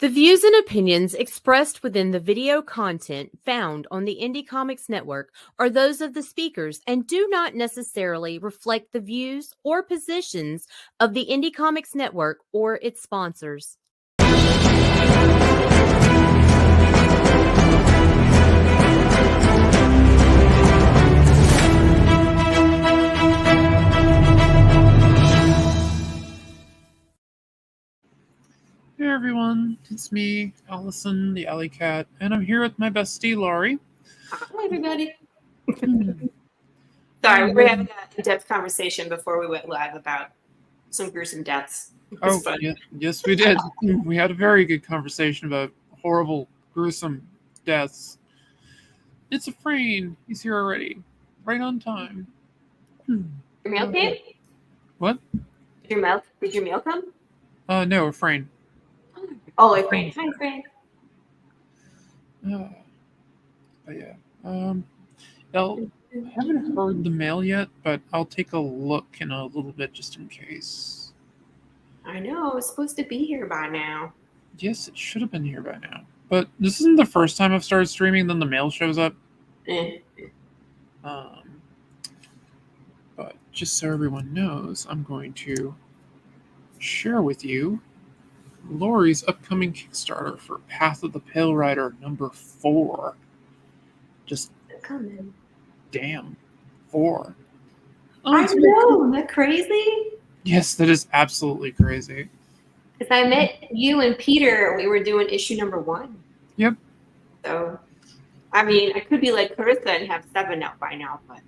The views and opinions expressed within the video content found on the Indie Comics Network are those of the speakers and do not necessarily reflect the views or positions of the Indie Comics Network or its sponsors. Hey everyone, it's me, Allison, the Alikat, and I'm here with my bestie, Laurie. Hi everybody. Sorry, we were having an in-depth conversation before we went live about some gruesome deaths. Oh, yeah, yes we did. We had a very good conversation about horrible, gruesome deaths. It's a Frayne. He's here already. Right on time. Your mail came? What? Did your mail come? No, a Frayne. Oh, a Frayne. Hi, Frayne. But yeah. I haven't heard the mail yet, but I'll take a look in a little bit just in case. I know, it's supposed to be here by now. Yes, it should have been here by now. But this isn't the first time I've started streaming, then the mail shows up. But just so everyone knows, I'm going to share with you Laurie's upcoming Kickstarter for Path of the Pale Rider #4. Just coming. Damn. 4. Oh, I know, isn't that crazy? Yes, that is absolutely crazy. Because I met you and Peter, we were doing issue #1. Yep. So, I mean, I could be like Carissa and have 7 out by now, but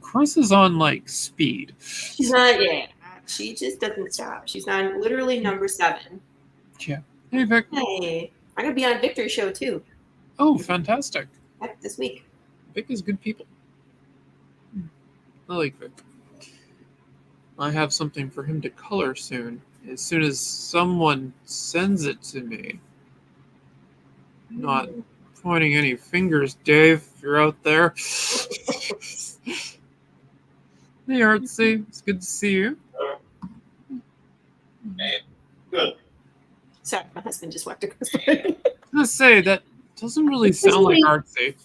Carissa's on like speed. She's not, yeah. She just doesn't stop. She's on literally #7. Yeah. Hey, Vic. Hey, I'm gonna be on Victor's show too. Oh, fantastic! This week. Vic is good people. I like Vic. I have something for him to color soon. As soon as someone sends it to me. Not pointing any fingers, Dave. If you're out there. Hey, Artsy. It's good to see you. Hey, good. Sorry, my husband just walked across the room. I was gonna say, that doesn't really sound like Artsy.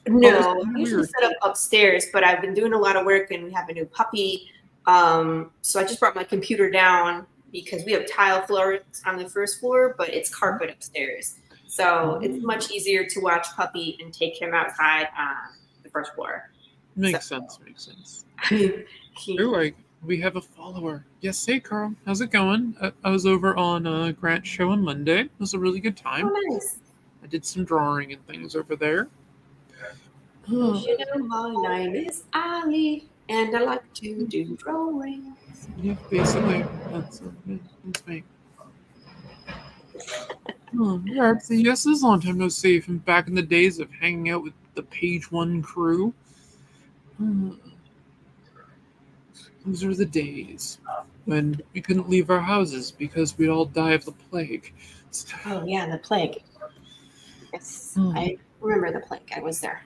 No, I usually set up upstairs, but I've been doing a lot of work and we have a new puppy. So I just brought my computer down because we have tile floors on the first floor, but it's carpet upstairs. So it's much easier to watch puppy and take him outside on the first floor. Makes sense. Ooh, we have a follower. Yes, hey Carl, how's it going? I was over on Grant's show on Monday. It was a really good time. Oh, nice. I did some drawing and things over there. You know, my name is Ali, and I like to do drawings. Yeah, basically, that's me. Yeah, yes, it's a long time no see from back in the days of hanging out with the Page One crew. Those were the days when we couldn't leave our houses because we'd all die of the plague. Oh, yeah, the plague. Yes, I remember the plague. I was there.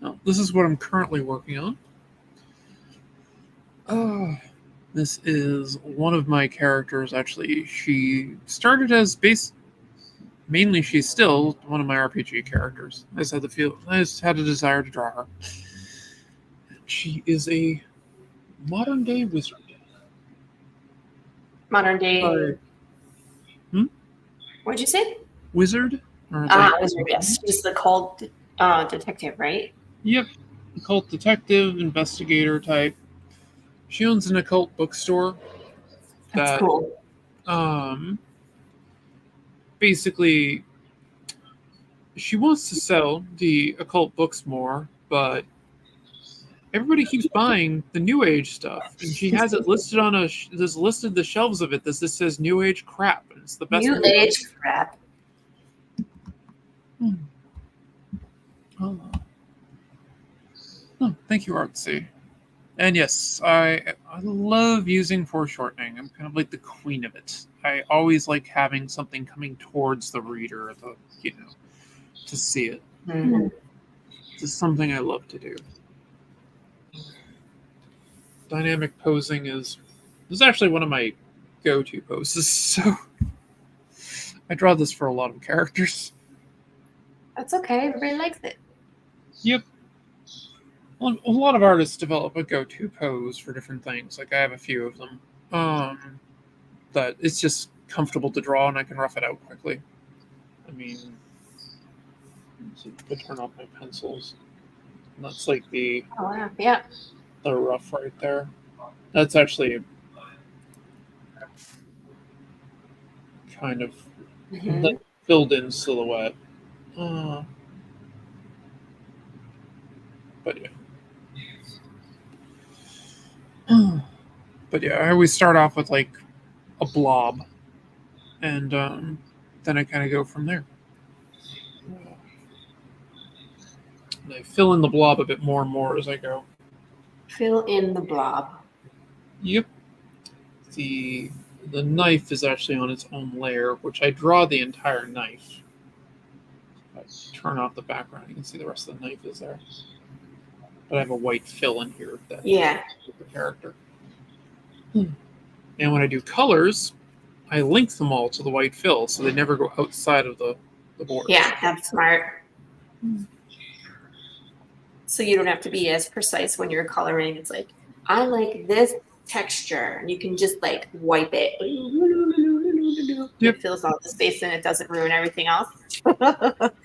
Well, this is what I'm currently working on. This is one of my characters, actually. She started as mainly she's still one of my RPG characters. I just had a desire to draw her. She is a modern day wizard. Modern day. What'd you say? Wizard? Wizard, yes. She's the cult detective, right? Yep. Occult detective, investigator type. She owns an occult bookstore. That's cool. Basically, she wants to sell the occult books more, but everybody keeps buying the New Age stuff, and she has it listed on there's listed the shelves of it. This says New Age crap, and it's the best. New Age crap. Oh, thank you, Artsy. And yes, I love using foreshortening. I'm kind of like the queen of it. I always like having something coming towards the reader, to see it. Mm-hmm. This is something I love to do. Dynamic posing is actually one of my go-to poses. So I draw this for a lot of characters. That's okay. Everybody likes it. Yep. Well, a lot of artists develop a go-to pose for different things. Like I have a few of them. That it's just comfortable to draw and I can rough it out quickly. I mean, to turn off my pencils. And that's like the rough right there. That's actually kind of that filled in silhouette. But yeah. But yeah, I always start off with like a blob, and then I kind of go from there. And I fill in the blob a bit more and more as I go. Fill in the blob. Yep. The knife is actually on its own layer, which I draw the entire knife. If I turn off the background, you can see the rest of the knife is there. But I have a white fill in here that with the character. And when I do colors, I link them all to the white fill, so they never go outside of the board. Yeah, that's smart. So you don't have to be as precise when you're coloring. It's like, I like this texture, and you can just like wipe it. It fills all the space and it doesn't ruin everything else.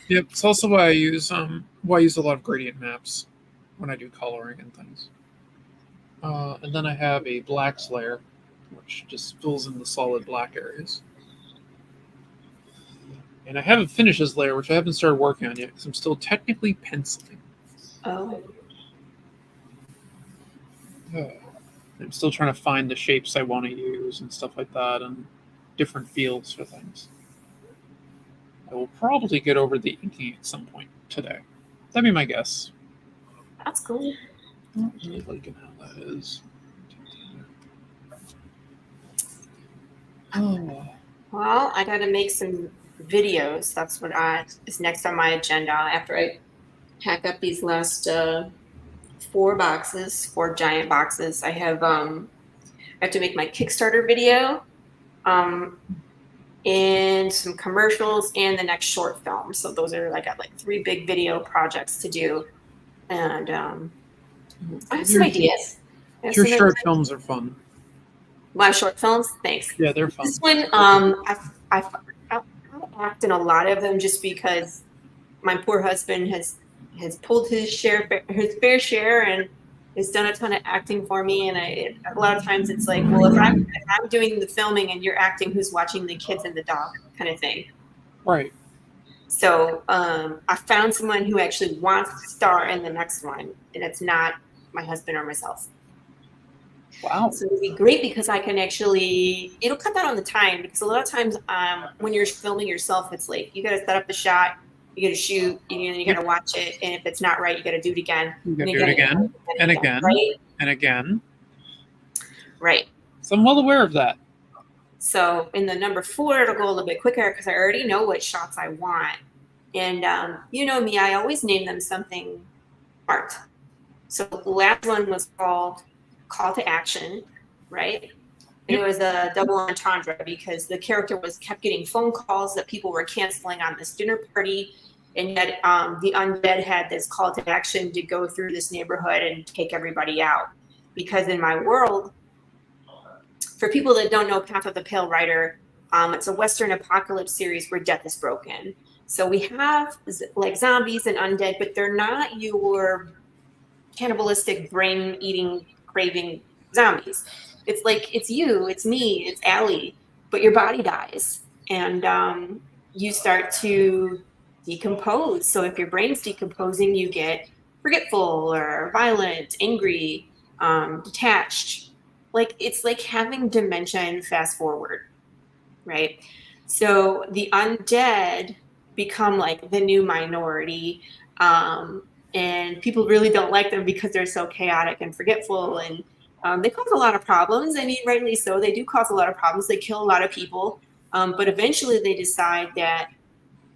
Yep, it's also why I use a lot of gradient maps when I do coloring and things. And then I have a blacks layer, which just fills in the solid black areas. And I haven't finished this layer, which I haven't started working on yet, because I'm still technically penciling. Oh. I'm still trying to find the shapes I want to use and stuff like that, and different fields for things. I will probably get over the inking at some point today. That'd be my guess. That's cool. I'm not really liking how that is. Oh. Well, I got to make some videos. That's what is next on my agenda after I pack up these last 4 giant boxes. I have to make my Kickstarter video, and some commercials and the next short film. So those are I got 3 big video projects to do, and I have some ideas. Your short films are fun. My short films, thanks. Yeah, they're fun. This one, I act in a lot of them just because my poor husband has pulled his fair share and has done a ton of acting for me. And a lot of times it's like, well, if I'm doing the filming and you're acting, who's watching the kids and the dog kind of thing. Right. So I found someone who actually wants to star in the next one, and it's not my husband or myself. Wow. So it'd be great because I can it'll cut down on the time, because a lot of times when you're filming yourself, it's like you got to set up the shot, you got to shoot, and you got to watch it. And if it's not right, you got to do it again. You got to do it again and again and again. Right. So I'm well aware of that. So in the number 4, it'll go a little bit quicker because I already know what shots I want. And you know me, I always name them something art. So the last one was called Call to Action, right? It was a double entendre because the character kept getting phone calls that people were canceling on this dinner party, and yet the undead had this call to action to go through this neighborhood and take everybody out. Because in my world, for people that don't know Path of the Pale Rider, it's a Western apocalypse series where death is broken. So we have zombies and undead, but they're not your cannibalistic, brain-eating, craving zombies. It's you, it's me, it's Allie, but your body dies and you start to decompose. So if your brain's decomposing, you get forgetful or violent, angry, detached. It's like having dementia and fast forward, right? So the undead become the new minority, and people really don't like them because they're so chaotic and forgetful, and they cause a lot of problems. I mean, rightly so. They do cause a lot of problems. They kill a lot of people. But eventually they decide that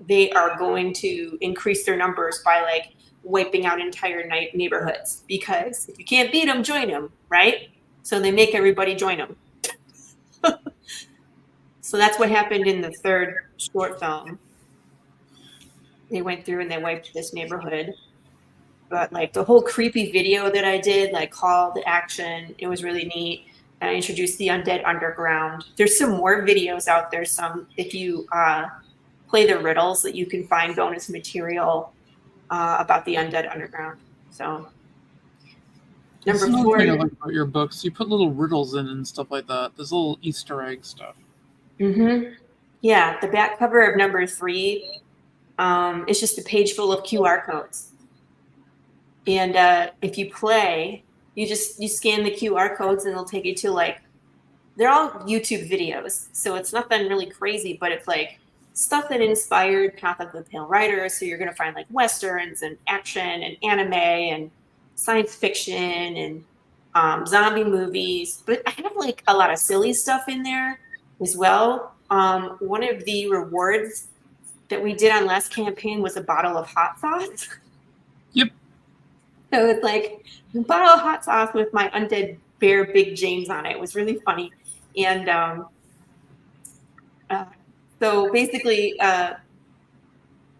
they are going to increase their numbers by wiping out entire neighborhoods, because if you can't beat them, join them, right? So they make everybody join them. So that's what happened in the third short film. They went through and they wiped this neighborhood. But like the whole creepy video that I did, like call to action, it was really neat. And I introduced the Undead Underground. There's some more videos out there. Some, if you play the riddles, that you can find bonus material about the Undead Underground. So number That's another 4. thing I like about your books. You put little riddles in and stuff like that. There's little Easter egg stuff. Mm-hmm. Yeah, the back cover of number 3, it's just a page full of QR codes. And if you play, you scan the QR codes and it'll take you to like, they're all YouTube videos. So it's nothing really crazy, but it's like stuff that inspired Path of the Pale Rider. So you're going to find like Westerns and action and anime and science fiction and zombie movies. But I have like a lot of silly stuff in there as well. One of the rewards that we did on last campaign was a bottle of hot sauce. Yep. So it's like a bottle of hot sauce with my undead bear Big James on it. It was really funny. And so basically, what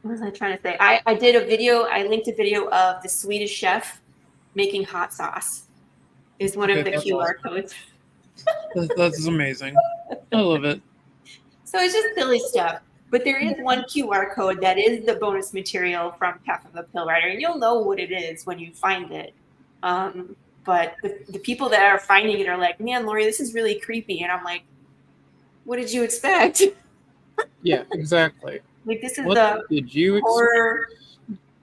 was I trying to say? I did a video. I linked a video of the Swedish chef making hot sauce. Is one of the QR codes. That's amazing. I love it. So it's just silly stuff. But there is one QR code that is the bonus material from Path of the Pale Rider, and you'll know what it is when you find it. But the people that are finding it are like, man, Laurie, this is really creepy. And I'm like, what did you expect? Yeah, exactly. Like, this is What did you horror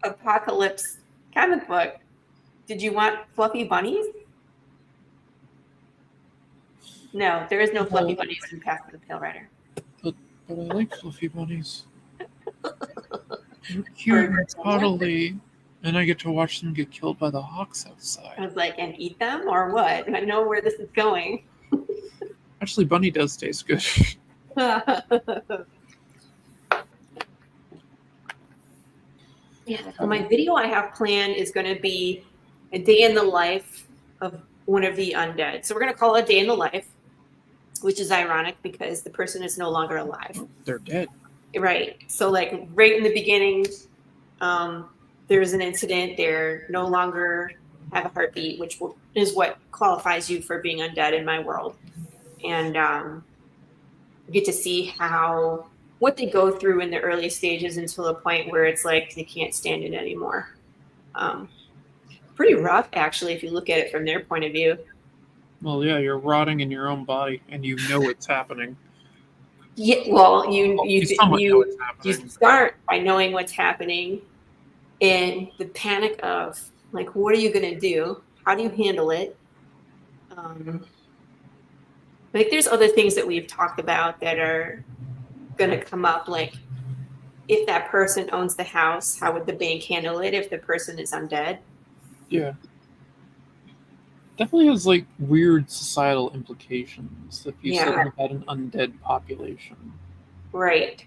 apocalypse comic book. Did you want fluffy bunnies? No, there is no fluffy bunnies in Path of the Pale Rider. But I like fluffy bunnies. They're cute and cuddly, and I get to watch them get killed by the hawks outside. I was like, and eat them or what? I know where this is going. Actually, bunny does taste good. Yeah, so my video I have planned is going to be a day in the life of one of the undead. So we're going to call it a day in the life, which is ironic because the person is no longer alive. They're dead. Right. So like right in the beginning, there's an incident. They're no longer have a heartbeat, which is what qualifies you for being undead in my world. And you get to see what they go through in the early stages until the point where it's like they can't stand it anymore. Pretty rough, actually, if you look at it from their point of view. Well, yeah, you're rotting in your own body, and you know it's happening. Yeah, well, you know it's happening. You start by knowing what's happening, and the panic of like, what are you going to do? How do you handle it? Like, there's other things that we've talked about that are going to come up, like if that person owns the house, how would the bank handle it if the person is undead? Yeah. Definitely has like weird societal implications if you suddenly had an undead population. Right.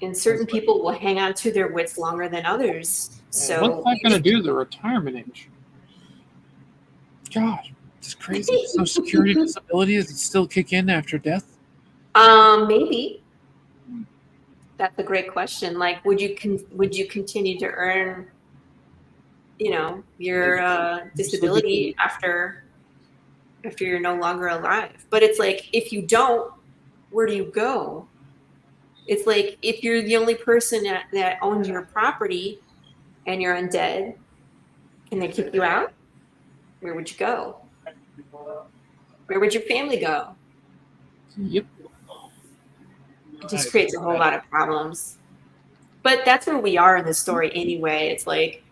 And certain people will hang on to their wits longer than others. So what's that going to do to the retirement age? God, it's crazy. Social Security disability, does it still kick in after death? Maybe. That's a great question. Like, would you continue to earn, your disability after you're no longer alive? But it's like, if you don't, where do you go? It's like, if you're the only person that owns your property and you're undead, can they kick you out? Where would you go? Where would your family go? Yep. It just creates a whole lot of problems. But that's where we are in the story anyway. It's like,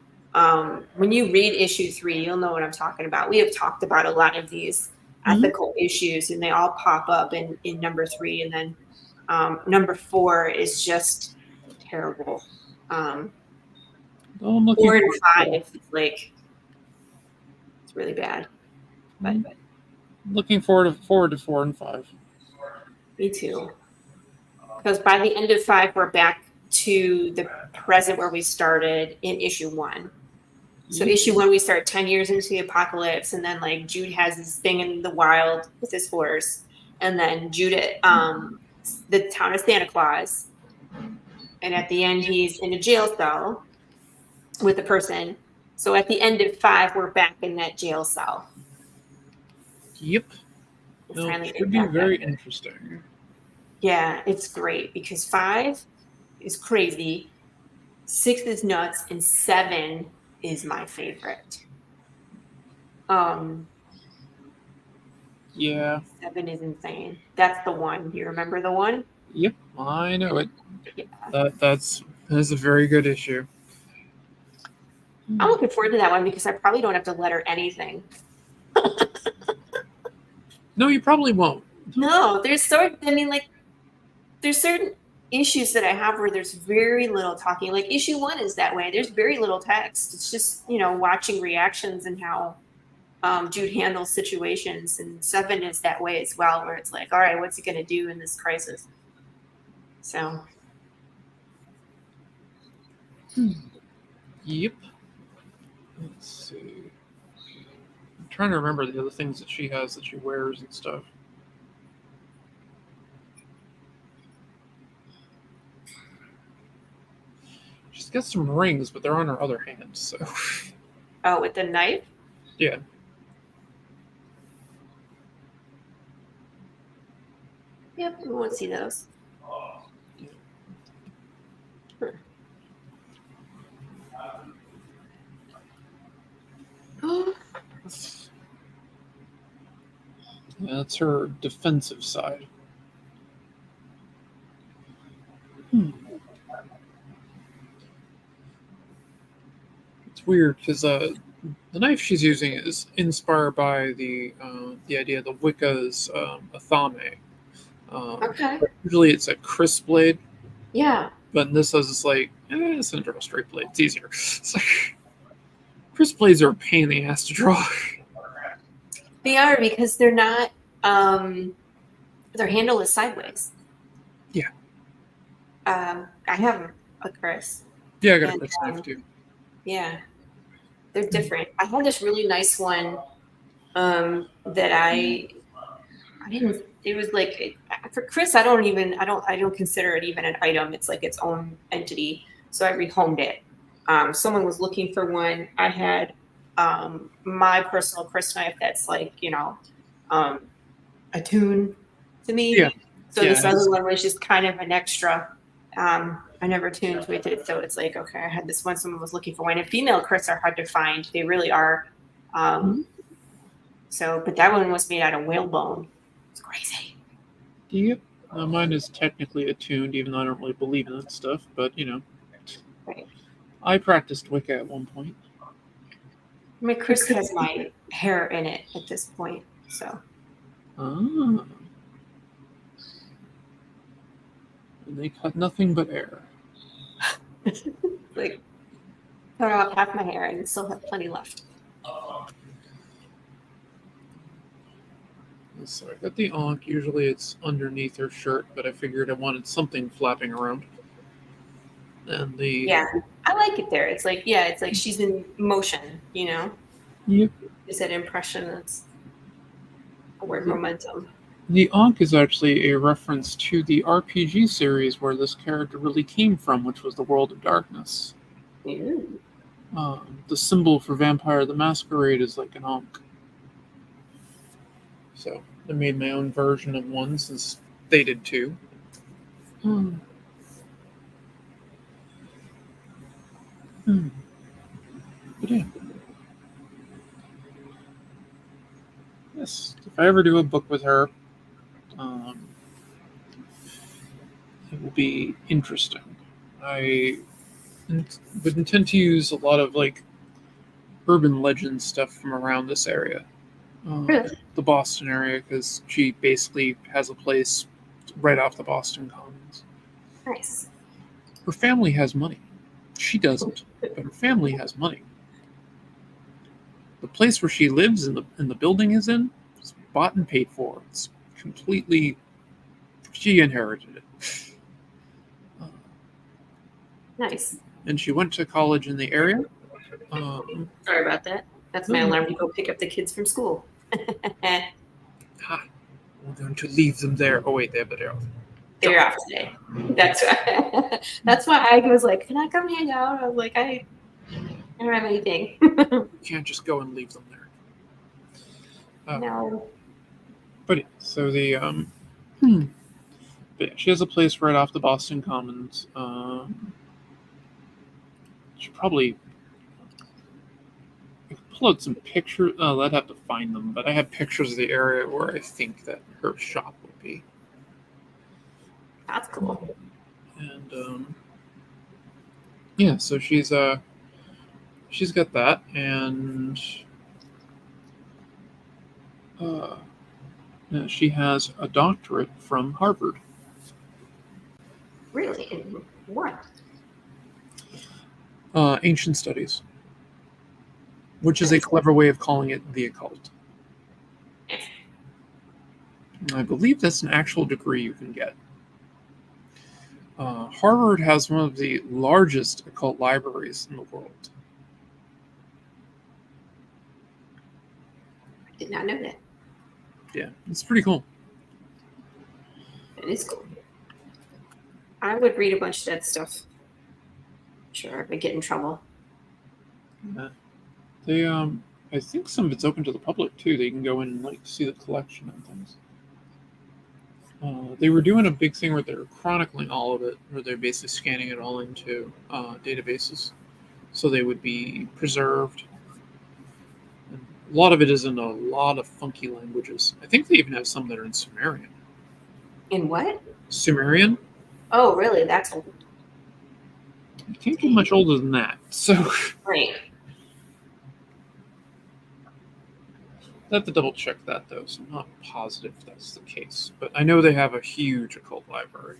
when you read issue 3, you'll know what I'm talking about. We have talked about a lot of these ethical issues, and they all pop up in number 3. And then number 4 is just terrible. 4 and 5, it's like, it's really bad. But looking forward to 4 and 5. Me too. Because by the end of 5, we're back to the present where we started in issue 1. So issue 1, we start 10 years into the apocalypse, and then like Jude has this thing in the wild with his horse, and then Judith, the town of Santa Claus. And at the end, he's in a jail cell with the person. So at the end of 5, we're back in that jail cell. Yep. It's No, finally it should be back very there. interesting. Yeah, it's great because 5 is crazy, 6 is nuts, and 7 is my favorite. Yeah. 7 is insane. That's the one. You remember the one? Yep, I know it. Yeah. That's a very good issue. I'm looking forward to that one because I probably don't have to letter anything. No, you probably won't. No, there's certain issues that I have where there's very little talking. Like issue 1 is that way. There's very little text. It's just, watching reactions and how Jude handles situations. And 7 is that way as well, where it's like, all right, what's he going to do in this crisis? So. Yep. Let's see. I'm trying to remember the other things that she has that she wears and stuff. She's got some rings, but they're on her other hand, so. Oh, with the knife? Yeah. Yep, we won't see those. Yeah. Yeah, that's her defensive side. It's weird because the knife she's using is inspired by the idea of the Wicca's athame. Okay. Usually it's a crisp blade, Yeah. but in this says it's like it's a straight blade. It's easier. It's like crisp blades are a pain in the ass to draw. They are because they're not. Their handle is sideways. Yeah. I have a Chris. Yeah, I got a crisp knife too. Yeah, they're different. I had this really nice one that I didn't. It was like for Chris. I don't consider it even an item. It's like its own entity. So I rehomed it. Someone was looking for one. I had my personal Chris knife that's like attuned to me. Yeah. So this other one was just kind of an extra. I never tuned with it, so it's like, okay, I had this one someone was looking for one. And female Chris are hard to find. They really are. So, but that one was made out of whalebone. It's crazy. Yep. Mine is technically attuned, even though I don't really believe in that stuff. But Right. I practiced Wicca at one point. My Chris has my hair in it at this point, so. Ah. And they cut nothing but air. Like, cut off half my hair and still have plenty left. So I got the Ankh. Usually it's underneath her shirt, but I figured I wanted something flapping around. And Yeah, I like it there. It's like she's in motion, Yep. It's that impression that's a word, momentum. The Ankh is actually a reference to the RPG series where this character really came from, which was the World of Darkness. Ooh. The symbol for Vampire the Masquerade is like an Ankh. So I made my own version of one since they did too. But yeah. Yes, if I ever do a book with her, it will be interesting. I would intend to use a lot of like urban legend stuff from around this area, Really? the Boston area, because she basically has a place right off the Boston Commons. Nice. Her family has money. She doesn't, but her family has money. The place where she lives and the building is in is bought and paid for. It's completely. She inherited it. Nice. And she went to college in the area. Sorry about that. That's my alarm to go pick up the kids from school. We're going to leave them there. Oh wait, they have the day off. They're off today. That's why I was like, can I come hang out? I was like, I don't have anything. You can't just go and leave them there. No. But yeah, so the but yeah, she has a place right off the Boston Commons. She probably I could pull out some pictures. I'd have to find them, but I have pictures of the area where I think that her shop would be. That's cool. And yeah, so she's got that, and yeah, she has a doctorate from Harvard. Really? In what? Ancient studies, which is a clever way of calling it the occult. I believe that's an actual degree you can get. Harvard has one of the largest occult libraries in the world. I did not know that. Yeah, it's pretty cool. It is cool. I would read a bunch of that stuff. Sure, I would get in trouble. Yeah. They I think some of it's open to the public too. They can go in and like see the collection and things. They were doing a big thing where they were chronicling all of it, where they're basically scanning it all into databases, so they would be preserved. And a lot of it is in a lot of funky languages. I think they even have some that are in Sumerian. In what? Sumerian? Oh, really? That's old. You can't get much older than that. So Right. I have to double check that though, so I'm not positive if that's the case. But I know they have a huge occult library.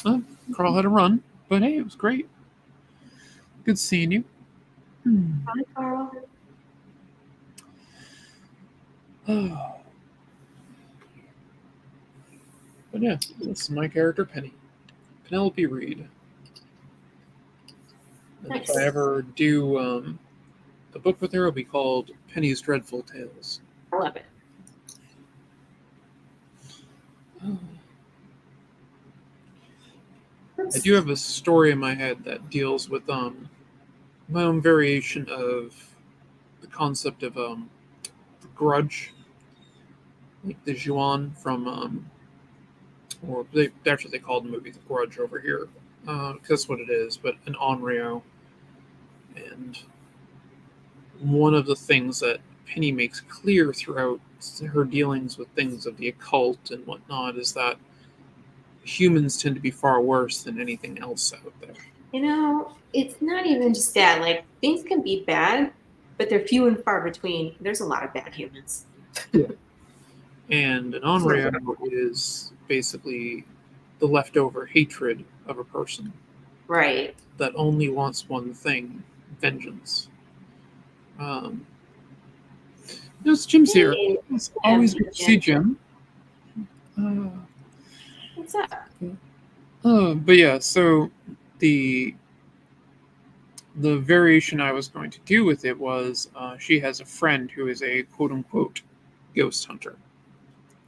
Carl had a run, but hey, it was great. Good seeing you. Hi, Carl. But yeah, this is my character, Penny. Penelope Reed. And Nice. if I ever do a book with her, it'll be called Penny's Dreadful Tales. I love it. I do have a story in my head that deals with my own variation of the concept of the grudge, like the Juan from or that's what they call the movie, The Grudge over here. That's what it is, but an Onryo. And one of the things that Penny makes clear throughout her dealings with things of the occult and whatnot is that humans tend to be far worse than anything else out there. You know, it's not even just that. Like, things can be bad, but they're few and far between. There's a lot of bad humans. Yeah. And an Onryo is basically the leftover hatred of a person. Right. That only wants one thing, vengeance. There's Jim's here. It's always good to see Jim. What's up? But yeah, so the variation I was going to do with it was she has a friend who is a quote-unquote ghost hunter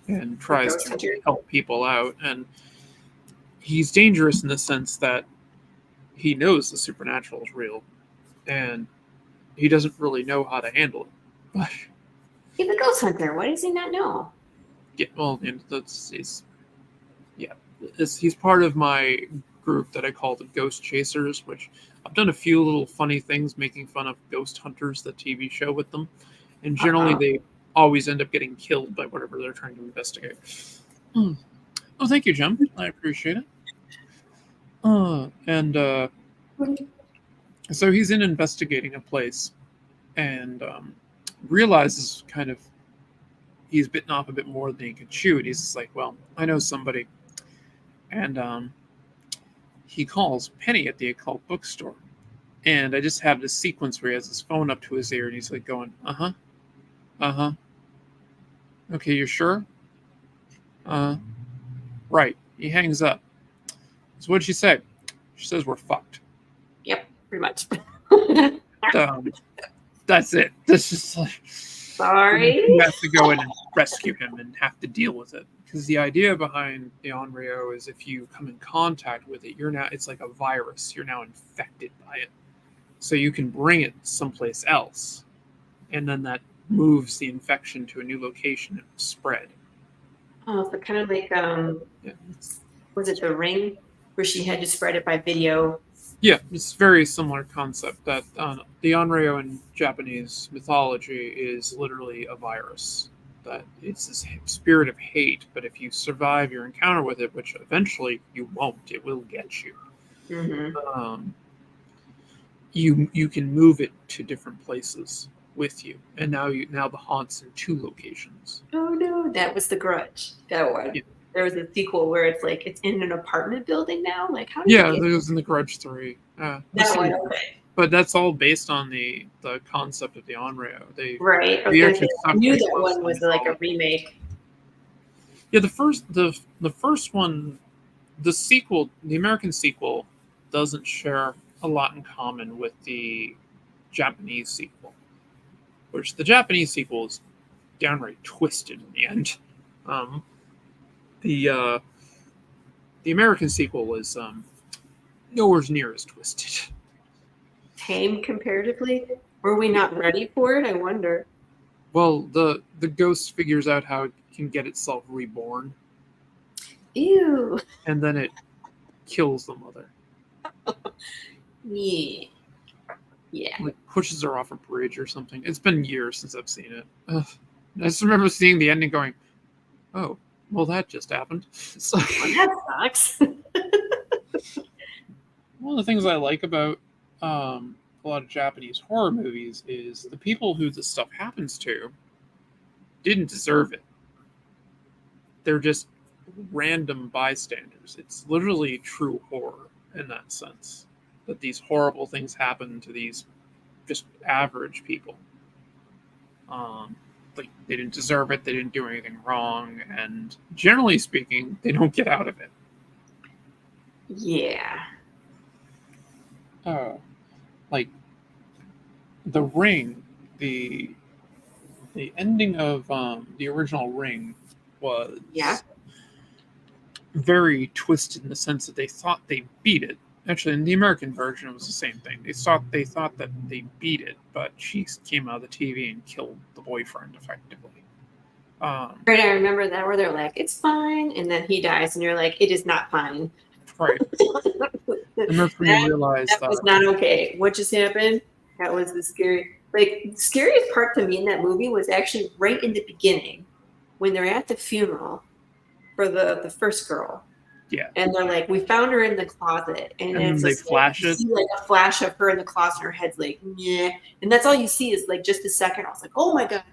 and tries to help people out, and he's dangerous in the sense that he knows the supernatural is real and he doesn't really know how to handle it. But He's a ghost hunter. Why does he not know? yeah, well, he's part of my group that I call the Ghost Chasers, which I've done a few little funny things making fun of Ghost Hunters, the TV show, with them, and generally they always end up getting killed by whatever they're trying to investigate. Oh, thank you, Jim. I appreciate it. So he's in investigating a place and realizes kind of he's bitten off a bit more than he could chew. And he's just like, well, I know somebody. And he calls Penny at the occult bookstore. And I just have this sequence where he has his phone up to his ear and he's like going, uh-huh. Okay, you're sure? Right. He hangs up. So what'd she say? She says we're fucked. Yep, pretty much. That's it. That's just like, Sorry. You have to go in and rescue him and have to deal with it. Because the idea behind the Onryo is if you come in contact with it, it's like a virus. You're now infected by it. So you can bring it someplace else. And then that moves the infection to a new location and spread. Oh, so kind of like Yeah. was it The Ring, where she had to spread it by video? Yeah, it's a very similar concept that the Onryo in Japanese mythology is literally a virus. That it's this spirit of hate, but if you survive your encounter with it, which eventually you won't, it will get you. Mm-hmm. You can move it to different places with you, and now the haunt's in 2 locations. Oh no, that was The Grudge. That one. Yeah. There was a sequel where it's like it's in an apartment building now. Like how? Yeah, it was in The Grudge 3. That one, okay. But that's all based on the concept of the Onryo. Right. I was gonna say, I knew that one was like a remake. Yeah, the first one, the sequel, the American sequel, doesn't share a lot in common with the Japanese sequel, which the Japanese sequel is downright twisted in the end. The American sequel was nowhere near as twisted. Tame comparatively. Were we not ready for it? I wonder. Well, the ghost figures out how it can get itself reborn. Ew. And then it kills the mother. Yeah. Yeah. Like pushes her off a bridge or something. It's been years since I've seen it. Ugh. I just remember seeing the ending going, oh, well, that just happened. So, Well, that sucks. one of the things I like about a lot of Japanese horror movies is the people who this stuff happens to didn't deserve it. They're just random bystanders. It's literally true horror in that sense. That these horrible things happen to these just average people. Like they didn't deserve it, they didn't do anything wrong, and generally speaking, they don't get out of it. Yeah. Like the Ring, the ending of the original Ring was very twisted in the sense that they thought they beat it. Actually, in the American version, it was the same thing. They thought that they beat it, but she came out of the TV and killed the boyfriend effectively. Right, I remember that where they're like, "It's fine," and then he dies, and you're like, "It is not fine." Right. And that's when you realize that was not okay. What just happened? That was the scariest part to me in that movie was actually right in the beginning when they're at the funeral for the first girl. Yeah. And they're like, we found her in the closet. And it's they flash it. You see like a flash of her in the closet, and her head's like, yeah. And that's all you see is like just a second. I was like, oh my God.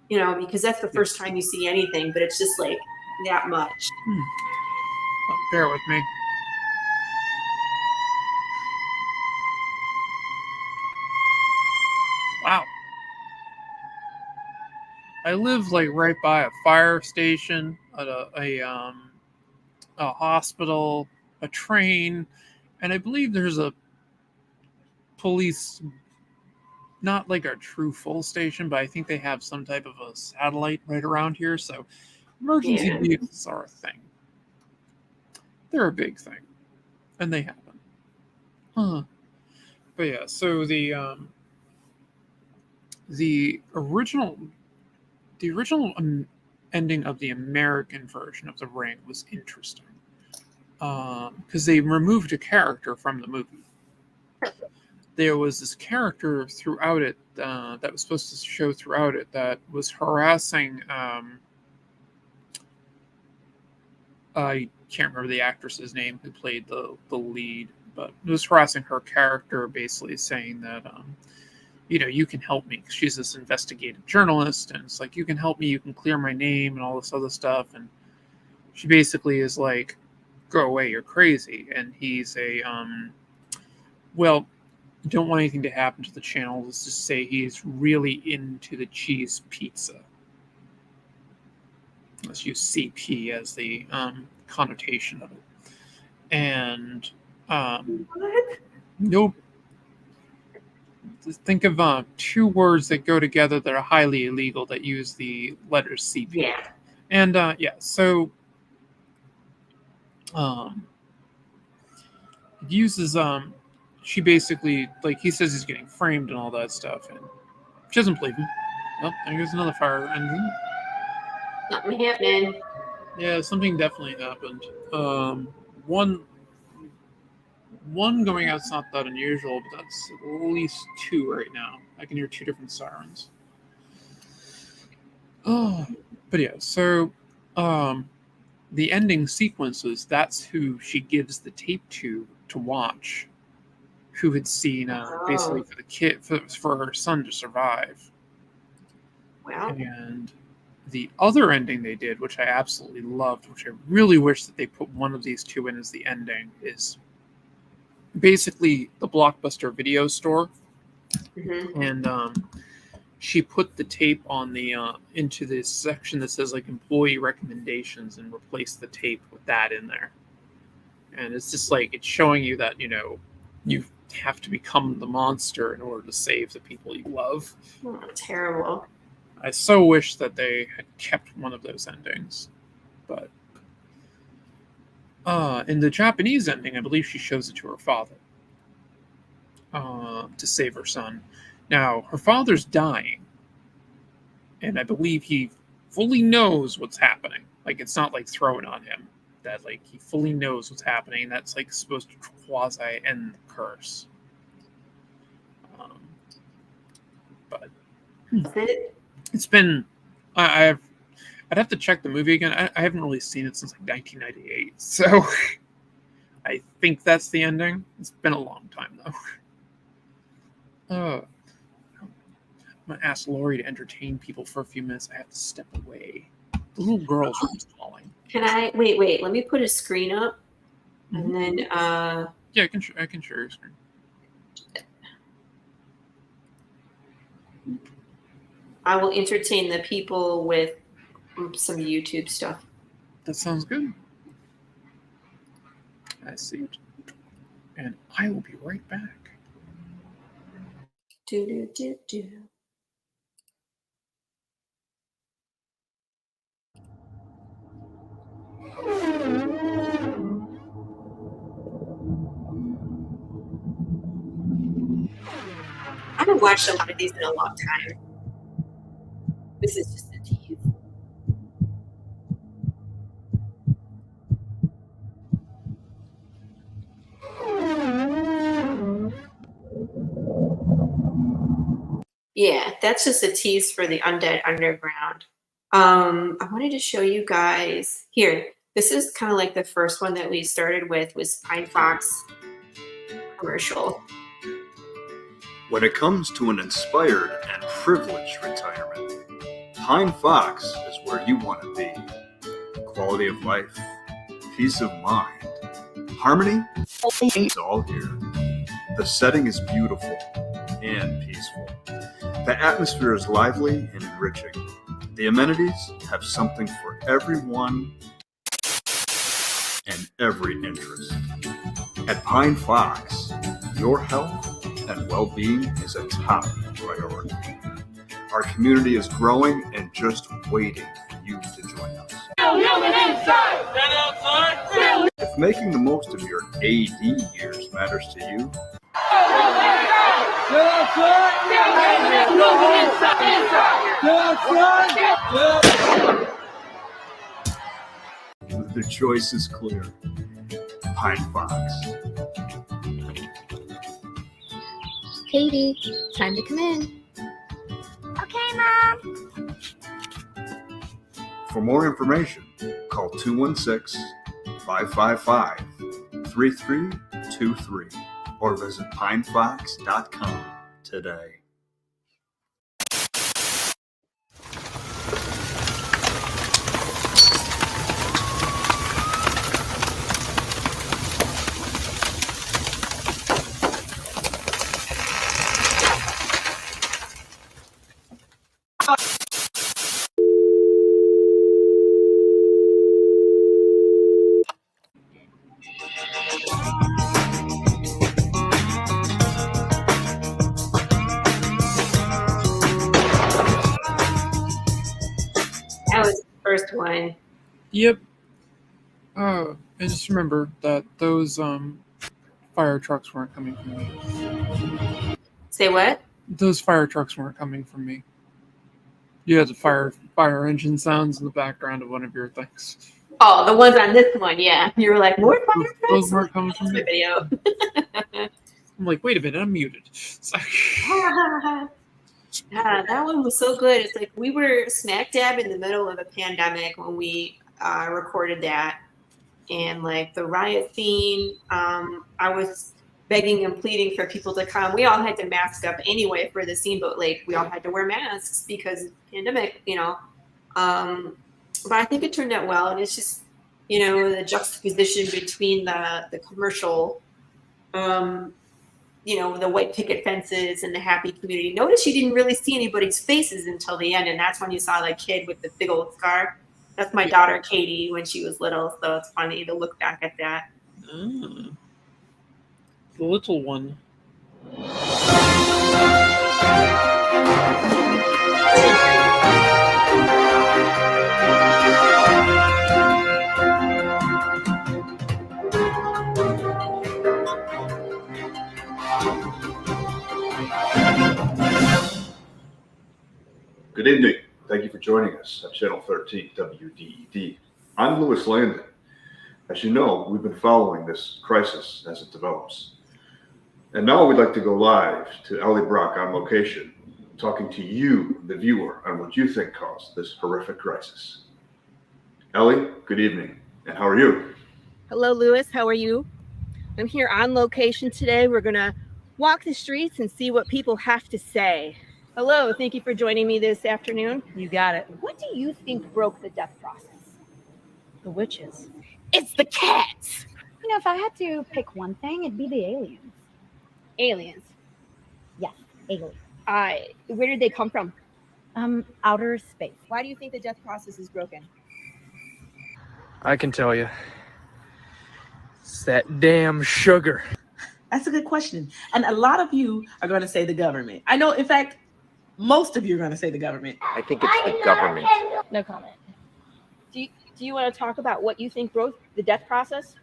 You know, because that's the first time you see anything, but it's just like that much. Oh, bear with me. Wow. I live like right by a fire station, at a hospital, a train, and I believe there's a police, not like a true full station, but I think they have some type of a satellite right around here. So emergency vehicles are a thing. They're a big thing, and they happen. But yeah, so the original ending of the American version of The Ring was interesting because they removed a character from the movie. There was this character throughout it that was supposed to show throughout it that was harassing. I can't remember the actress's name who played the lead, but it was harassing her character, basically saying that you can help me. She's this investigative journalist, and it's like, you can help me, you can clear my name and all this other stuff. And she basically is like, go away, you're crazy. And he's well, don't want anything to happen to the channel. Let's just say he's really into the cheese pizza. Let's use CP as the connotation of it. And What? nope. think of two words that go together that are highly illegal that use the letters CP. Yeah. And so it uses she basically, like, he says he's getting framed and all that stuff, and she doesn't believe him. Oh, there goes another fire engine. Something happening. Yeah, something definitely happened. One going out's not that unusual, but that's at least two right now. I can hear two different sirens. Oh, but yeah, so the ending sequences, that's who she gives the tape to watch, who had seen basically for the kid, for her son to survive. Wow. And the other ending they did, which I absolutely loved, which I really wish that they put one of these two in as the ending, is basically the Blockbuster video store. Mm-hmm. And she put the tape on the into this section that says like employee recommendations and replaced the tape with that in there. And it's just like, it's showing you that, you have to become the monster in order to save the people you love. Oh, terrible. I so wish that they had kept one of those endings. But in the Japanese ending, I believe she shows it to her father to save her son. Now, her father's dying, and I believe he fully knows what's happening. Like, it's not like thrown on him. That, like, he fully knows what's happening. That's, like, supposed to quasi end the curse. But it's been... I'd have to check the movie again. I haven't really seen it since, like, 1998. So, I think that's the ending. It's been a long time, though. I'm going to ask Laurie to entertain people for a few minutes. I have to step away. The little girl's room's calling. Can I wait? Let me put a screen up, and then yeah, I can share your screen. I will entertain the people with some YouTube stuff. That sounds good. I see it, and I will be right back. Do. I haven't watched a lot of these in a long time. This is just a tease. Yeah, that's just a tease for the Undead Underground. I wanted to show you guys here. This is kind of like the first one that we started with, was Pine Fox commercial. When it comes to an inspired and privileged retirement, Pine Fox is where you want to be. Quality of life, peace of mind, harmony, it's all here. The setting is beautiful and peaceful. The atmosphere is lively and enriching. The amenities have something for everyone and every interest. At Pine Fox, your health and well-being is a top priority. Our community is growing and just waiting for you to join us. If making the most of your AD years matters to you, the choice is clear. Pine Fox. Katie, time to come in. Okay, Mom. For more information, call 216-555-3323 or visit pinefox.com today. first one. Yep. And just remember that those fire trucks weren't coming from me. Say what? Those fire trucks weren't coming from me. You had the fire engine sounds in the background of one of your things. Oh, the ones on this one, yeah. You were like, more fire trucks? Those weren't coming from That's my me. video. I'm like, wait a minute, I'm muted. Sorry. Yeah, that one was so good. It's like we were smack dab in the middle of a pandemic when we recorded that. And like the riot scene, I was begging and pleading for people to come. We all had to mask up anyway for the scene, but like we all had to wear masks because of the pandemic, you know. But I think it turned out well, and it's just, you know, the juxtaposition between the commercial, you know, the white picket fences and the happy community. Notice you didn't really see anybody's faces until the end, and that's when you saw that kid with the big old scar. That's my daughter Katie when she was little, so it's funny to look back at that. The little one. Good evening. Thank you for joining us at Channel 13 WDED. I'm Louis Landon. As you know, we've been following this crisis as it develops. And now we'd like to go live to Ellie Brock on location, talking to you, the viewer, on what you think caused this horrific crisis. Ellie, good evening. And how are you? Hello, Louis. How are you? I'm here on location today. We're going to walk the streets and see what people have to say. Hello. Thank you for joining me this afternoon. You got it. What do you think broke the death process? The witches. It's the cats. You know, if I had to pick one thing, it'd be the aliens. Aliens. Yes, aliens. Where did they come from? Outer space. Why do you think the death process is broken? I can tell you. It's that damn sugar. That's a good question. And a lot of you are going to say the government. I know, in fact, most of you are going to say the government. I think it's the government. No comment. Do you want to talk about what you think broke the death process?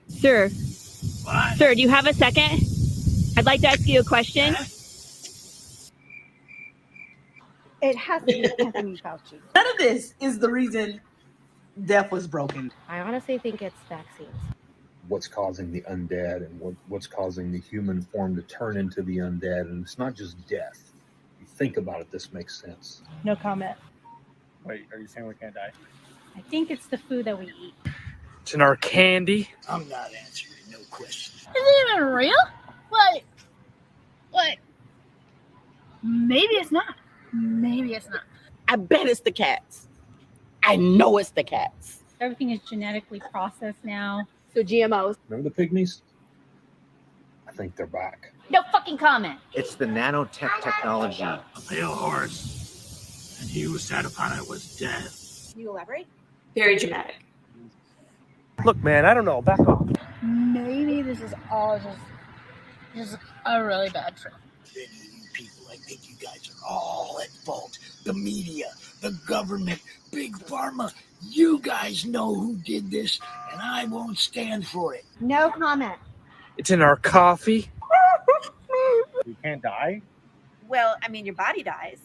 Sir. What? Sir, do you have a second? I'd like to ask you a question. It has to be Anthony Fauci. None of this is the reason death was broken. I honestly think it's vaccines. What's causing the undead and what's causing the human form to turn into the undead. And it's not just death. You think about it, this makes sense. No comment. Wait, are you saying we can't die? I think it's the food that we eat. It's in our candy. I'm not answering no questions. Is it even real? What? Maybe it's not. Maybe it's not. I bet it's the cats. I know it's the cats. Everything is genetically processed now. So GMOs. Remember the pygmies? I think they're back. No fucking comment. It's the nanotech technology. A pale horse, and he who sat upon it was death. Can you elaborate? Very dramatic. Look, man, I don't know. Back off. Maybe this is all just a really bad trip. Many of you people, I think you guys are all at fault. The media, the government, Big Pharma. You guys know who did this, and I won't stand for it. No comment. It's in our coffee. You can't die? Well, I mean, your body dies.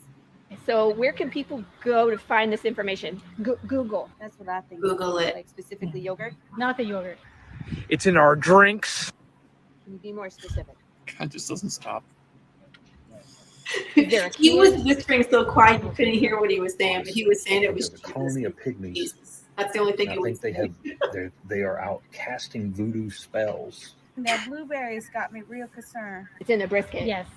So where can people go to find this information? Google. That's what I think. Google it. Like specifically yogurt? Not the yogurt. It's in our drinks. Can you be more specific? God just doesn't stop. He was whispering so quiet you couldn't hear what he was saying, but he was saying it was There's a colony of pygmies. Jesus. That's the only thing I he was think they are out casting voodoo spells. That blueberries got me real concerned. It's in the brisket. Yes.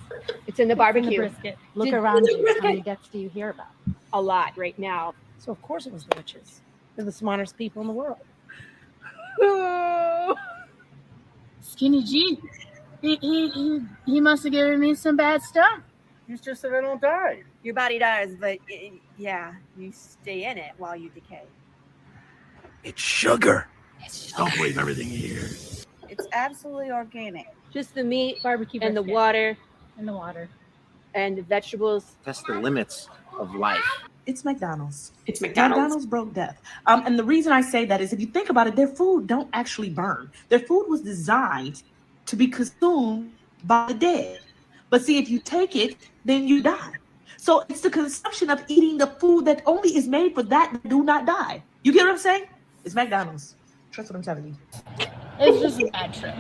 It's in the barbecue. It's in the brisket. Look around you. How many deaths do you hear about? A lot right now. So, of course, it was the witches. They're the smartest people in the world. Skinny G. He must have given me some bad stuff. You just said I don't die. Your body dies, but yeah, you stay in it while you decay. It's sugar. Don't believe everything you hear. It's absolutely organic. Just the meat, Barbecue and the brisket. water, And the water. and the vegetables. That's the limits of life. It's McDonald's. It's McDonald's. McDonald's broke death. And the reason I say that is if you think about it, their food don't actually burn. Their food was designed to be consumed by the dead. But see, if you take it, then you die. So it's the consumption of eating the food that only is made for that do not die. You get what I'm saying? It's McDonald's. Trust what I'm telling you. It's just a bad trip.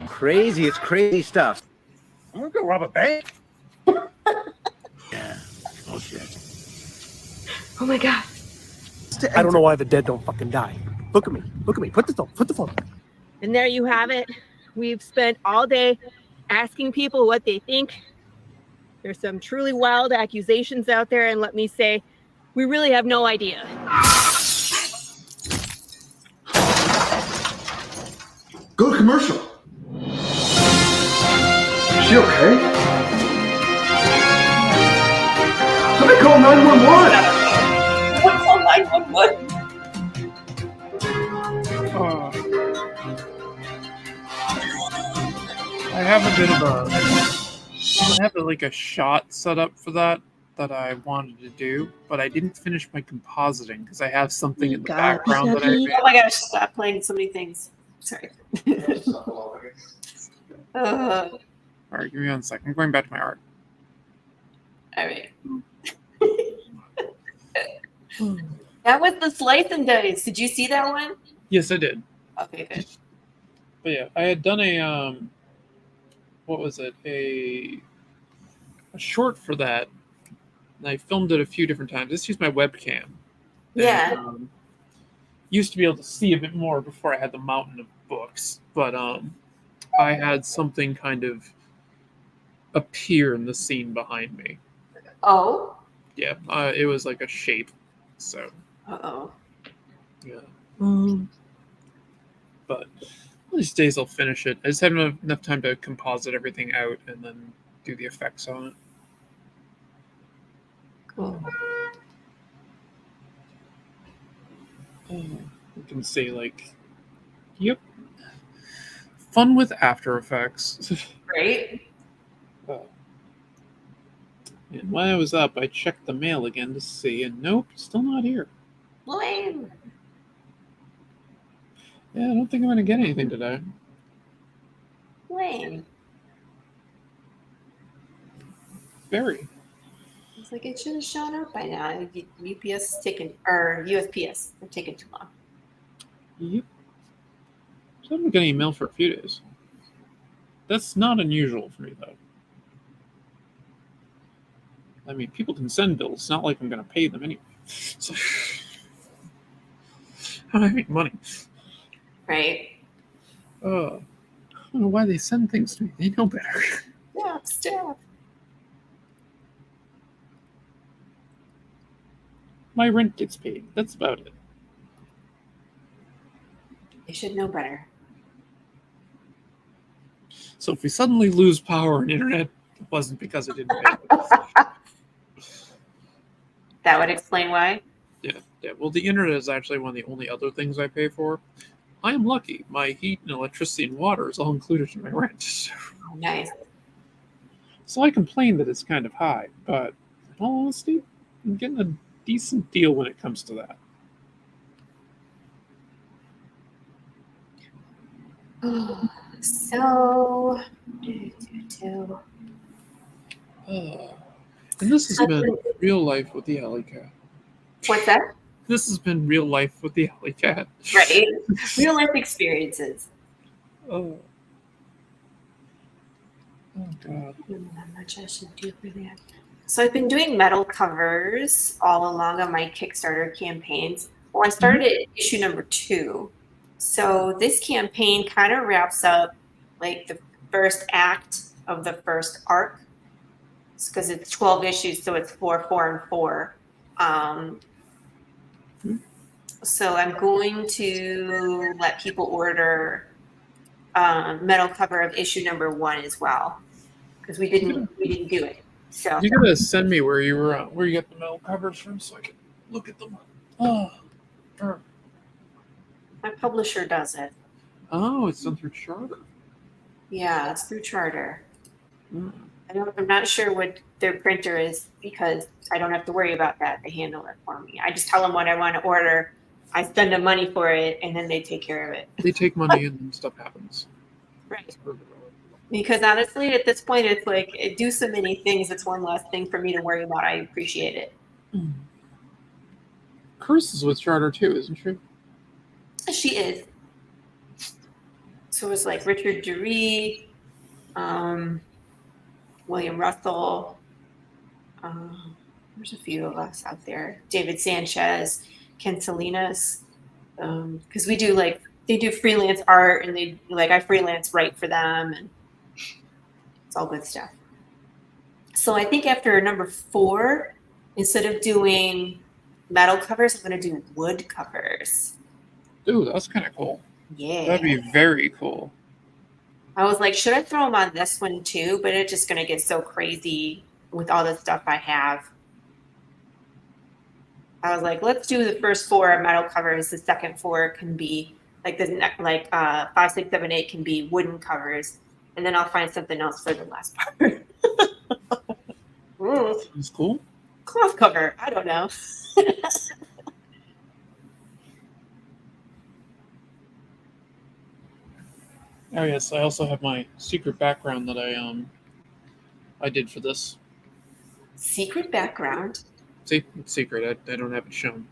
Crazy, it's crazy stuff. I'm gonna go rob a bank. Yeah. Oh shit. Oh my god. I don't know why the dead don't fucking die. Look at me. Look at me. Put the phone. And there you have it. We've spent all day asking people what they think. There's some truly wild accusations out there, and let me say, we really have no idea. Go to commercial. Is she okay? Somebody call 911. What's on 911? I have a bit of I have like a shot set up for that I wanted to do, but I didn't finish my compositing because I have something in the background that I made. Oh my gosh, stop playing so many things. Sorry. All right, give me 1 second. I'm going back to my art. All right. That was the slice and dice. Did you see that one? Yes, I did. Okay, good. But yeah, I had done a what was it? A short for that. And I filmed it a few different times. Just used my webcam. Yeah. And, used to be able to see a bit more before I had the mountain of books, but I had something kind of appear in the scene behind me. Oh. Yeah, it was like a shape. So. Uh-oh. Yeah. But these days I'll finish it. I just haven't enough time to composite everything out and then do the effects on it. Cool. You can say like, yep. Fun with After Effects. Great. And while I was up, I checked the mail again to see, and nope, still not here. Lame. Yeah, I don't think I'm going to get anything today. Lame. Very. It's like it should have shown up by now. UPS is taking, or USPS, they're taking too long. Yep. So I haven't got any mail for a few days. That's not unusual for me, though. I mean, people can send bills. It's not like I'm going to pay them anyway. So, I don't have any money. Right. I don't know why they send things to me. They know better. Yeah, still. My rent gets paid. That's about it. They should know better. So if we suddenly lose power and internet, it wasn't because it didn't pay. That would explain why. Yeah. Well, the internet is actually one of the only other things I pay for. I am lucky. My heat and electricity and water is all included in my rent. Oh, nice. So I complain that it's kind of high, but in all honesty, I'm getting a decent deal when it comes to that. So, and this has been real life with the Alikat. What's that? This has been real life with the Alikat. Right. Real life experiences. Oh God. How much I should do for that. So I've been doing metal covers all along on my Kickstarter campaigns. Well, I started at issue number 2. So this campaign kind of wraps up like the first act of the first arc. Because it's 12 issues, so it's 4, 4, and 4. So I'm going to let people order metal cover of issue number 1 as well, because we didn't do it. So You gotta send me where you get the metal covers from, so I can look at them. Oh, my publisher does it. it's done through Charter. Yeah, it's through Charter. I'm not sure what their printer is because I don't have to worry about that. They handle it for me. I just tell them what I want to order. I spend the money for it, and then they take care of it. They take money and then stuff happens. Right. Because honestly, at this point, it's like it do so many things. It's one less thing for me to worry about. I appreciate it. Chris is with Charter too, isn't she? She is. So it's like Richard Dury, William Russell. There's a few of us out there. David Sanchez, Ken Salinas. Because we do they do freelance art, and they I freelance write for them, and it's all good stuff. So I think after number 4, instead of doing metal covers, I'm going to do wood covers. Ooh, that's kind of cool. Yeah. That'd be very cool. I was like, should I throw them on this one too? But it's just going to get so crazy with all the stuff I have. I was like, let's do the first 4 metal covers. The second 4 can be 5, 6, 7, 8 can be wooden covers, and then I'll find something else for the last part. That's cool. Cloth cover. I don't know. Oh yes, I also have my secret background that I did for this. Secret background. See, it's secret. I don't have it shown,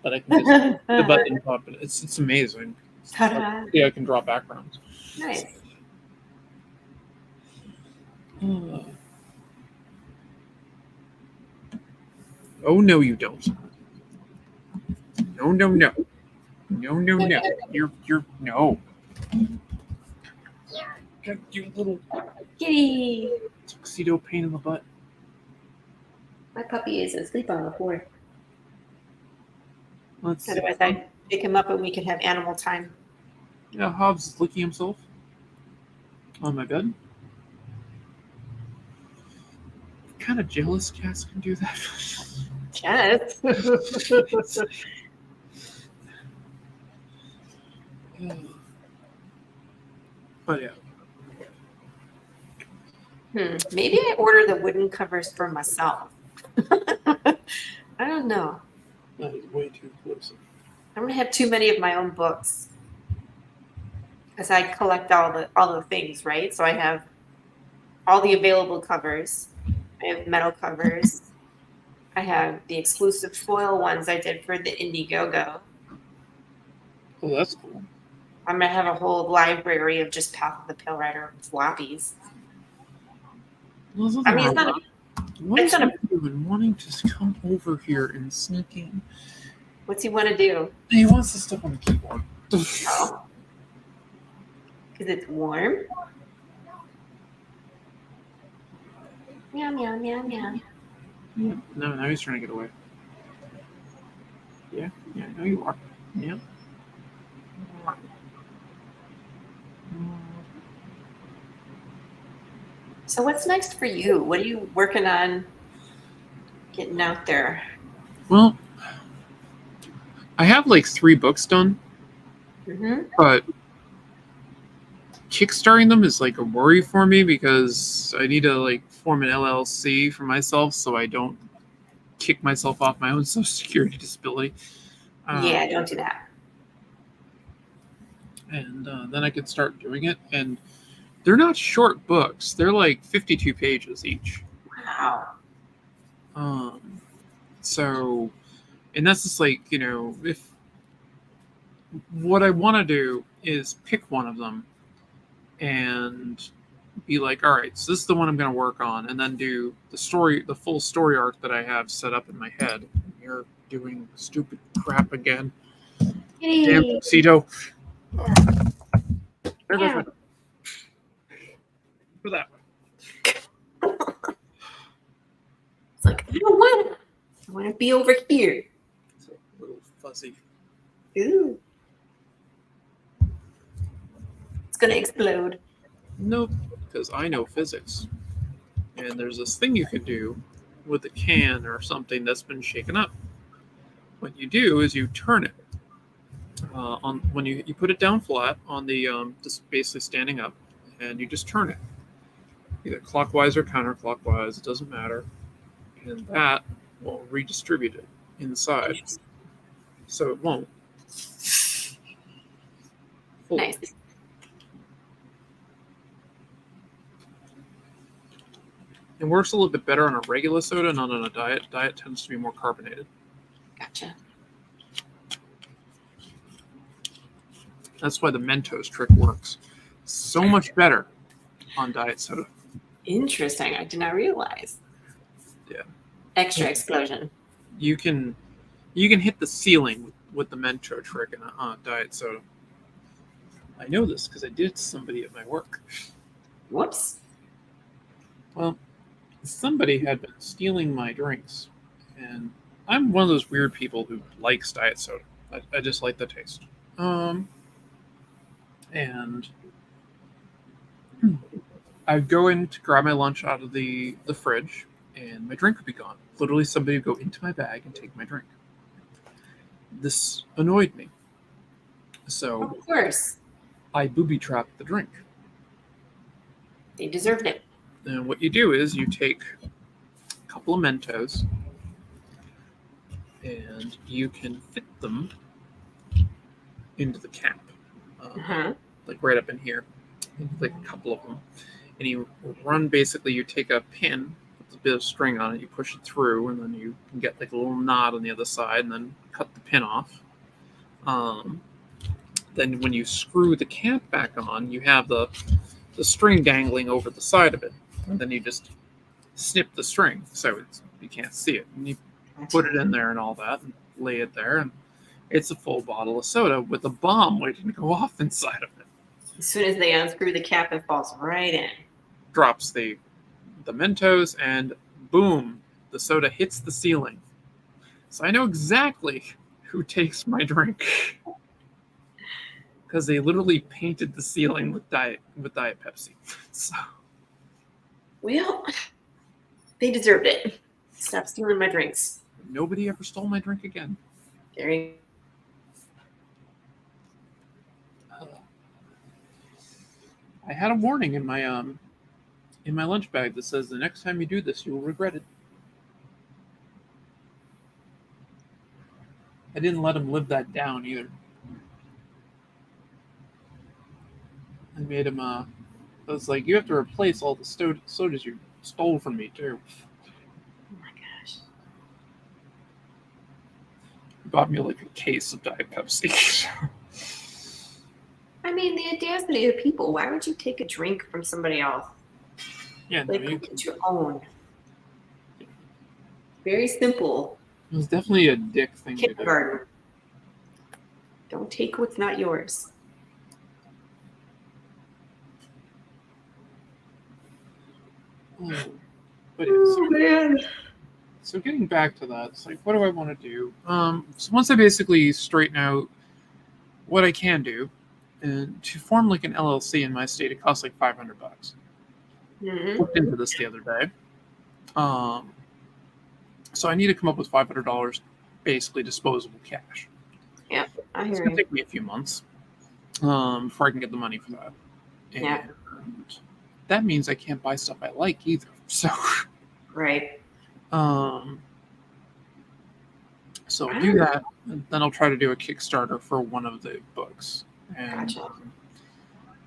but I can just the button pop it. It's amazing. Yeah, I can draw backgrounds. Nice. Oh no, you don't. No. No. You're no. You little kitty. Tuxedo pain in the butt. My puppy is asleep on the floor. Let's Otherwise, I pick him up and we can have animal time. Yeah, Hobbs is licking himself on my bed. What kind of jealous cats can do that? Yes. But yeah. Maybe I order the wooden covers for myself. I don't know. That is way too close. I'm gonna have too many of my own books because I collect all the things, right? So I have all the available covers. I have metal covers. I have the exclusive foil ones I did for the Indiegogo. Oh, that's cool. I'm gonna have a whole library of just Path of the Pale Rider floppies. Well, I mean, it's not. What is he doing? Wanting to come over here and sneak in? What's he want to do? He wants to step on the keyboard. Oh. Because it's warm. Meow meow meow meow. Yeah. No, now he's trying to get away. Yeah, no, you are. Yeah. So what's next for you? What are you working on getting out there? Well, I have like 3 books done, but kickstarting them is like a worry for me because I need to like form an LLC for myself so I don't kick myself off my own Social Security disability. Yeah, don't do that. And then I could start doing it. And they're not short books. They're like 52 pages each. Wow. So, and that's just like, if what I want to do is pick one of them and be like, all right, so this is the one I'm going to work on, and then do the full story arc that I have set up in my head. You're doing stupid crap again. Yay. Damn tuxedo. There goes my for that one. It's like, I don't want it. I want to be over here. It's a little fuzzy. Ooh. It's going to explode. Nope, because I know physics. And there's this thing you could do with a can or something that's been shaken up. What you do is you turn it. When you put it down flat on the just basically standing up, and you just turn it. either clockwise or counterclockwise, it doesn't matter. And that will redistribute it inside. So it won't. Nice. It works a little bit better on a regular soda, not on a diet. Diet tends to be more carbonated. Gotcha. That's why the Mentos trick works so much better on diet soda. Interesting. I did not realize. Yeah. Extra explosion. You can hit the ceiling with the Mentos trick in a diet soda. I know this because I did it to somebody at my work. Whoops. Well, somebody had been stealing my drinks, and I'm one of those weird people who likes diet soda. I just like the taste. And I'd go in to grab my lunch out of the fridge, and my drink would be gone. Literally, somebody would go into my bag and take my drink. This annoyed me. So, of course, I booby-trapped the drink. They deserved it. And what you do is you take a couple of Mentos, and you can fit them into the cap. Like right up in here, like a couple of them. And you run, basically, you take a pin with a bit of string on it, you push it through, and then you can get like a little knot on the other side, and then cut the pin off. Then when you screw the cap back on, you have the string dangling over the side of it. And then you just snip the string so you can't see it. And you put it in there and all that, and lay it there, and it's a full bottle of soda with a bomb waiting to go off inside of it. As soon as they unscrew the cap, it falls right in. Drops the Mentos, and boom, the soda hits the ceiling. So I know exactly who takes my drink. Because they literally painted the ceiling with Diet Pepsi. So. Well, they deserved it. Stop stealing my drinks. Nobody ever stole my drink again. Very. I had a warning in my lunch bag that says the next time you do this, you will regret it. I didn't let him live that down either. I made him, I was like, you have to replace all the sodas you stole from me, too. Oh my gosh. He bought me like a case of Diet Pepsi. I mean, the audacity of people. Why would you take a drink from somebody else? Yeah, like, no, get your own. Very simple. It was definitely a dick thing to do. Don't take what's not yours. But yeah, so getting back to that, it's like, what do I want to do? So once I basically straighten out what I can do, and to form like an LLC in my state, it costs like $500. Looked into this the other day. So I need to come up with $500, basically disposable cash. Yeah, I hear It's you. gonna take me a few months before I can get the money for that. And Yeah. that means I can't buy stuff I like either. So right. So I'll do that, and then I'll try to do a Kickstarter for one of the books. And Gotcha.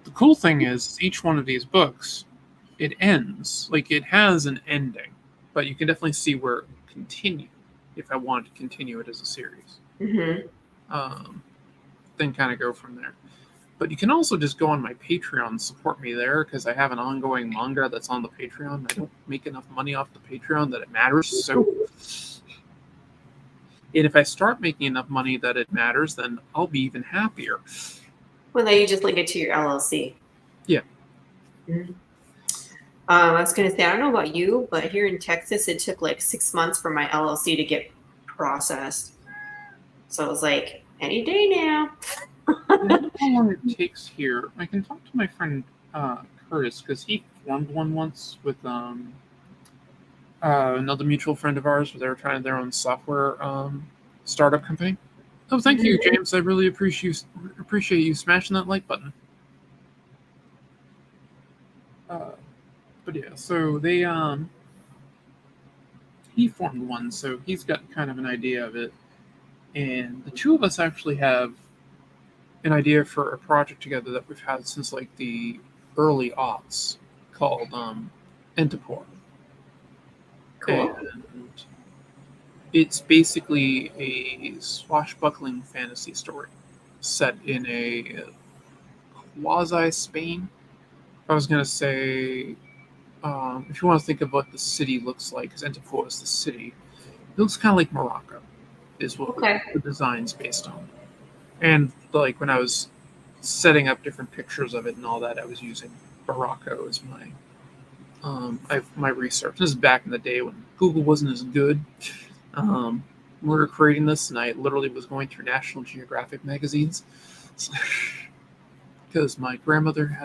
the cool thing is, each one of these books, it ends. Like, it has an ending, but you can definitely see where it will continue if I wanted to continue it as a series. Then kind of go from there. But you can also just go on my Patreon and support me there, because I have an ongoing manga that's on the Patreon. I don't make enough money off the Patreon that it matters. So, and if I start making enough money that it matters, then I'll be even happier. Well, then you just link it to your LLC. Yeah. I was going to say, I don't know about you, but here in Texas, it took like 6 months for my LLC to get processed. So I was like, any day now. I don't know how long it takes here. I can talk to my friend Curtis, because he formed one once with another mutual friend of ours, where they were trying their own software startup company. Oh, thank you, James. I really appreciate you smashing that like button. But But yeah, so they he formed one, so he's got kind of an idea of it. And the two of us actually have an idea for a project together that we've had since like the early aughts called Entipore. Cool. And it's basically a swashbuckling fantasy story set in a quasi-Spain. I was going to say, if you want to think of what the city looks like, because Entipore is the city, it looks kind of like Morocco, is what the design's based on. And like when I was setting up different pictures of it and all that, I was using Morocco as my research. This is back in the day when Google wasn't as good. We were creating this, and I literally was going through National Geographic magazines because my grandmother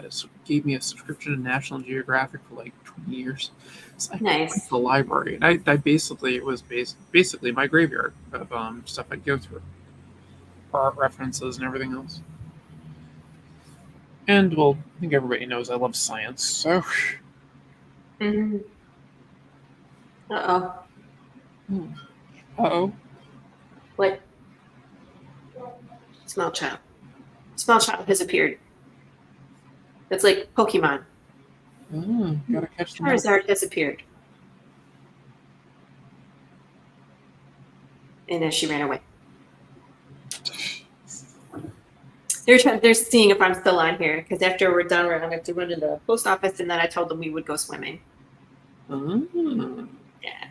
gave me a subscription to National Geographic for like 20 years. So I went to the library, and I basically it was basically my graveyard of stuff I'd go through, art references and everything else. And well, I think everybody knows I love science, so. Mm-hmm. Uh-oh. Uh-oh. What? Small child. Small child has appeared. It's like Pokemon. Gotta catch them. Charizard has appeared. And then she ran away. They're seeing if I'm still on here, because after we're done, we're going to have to run to the post office, and then I told them we would go swimming. Yeah.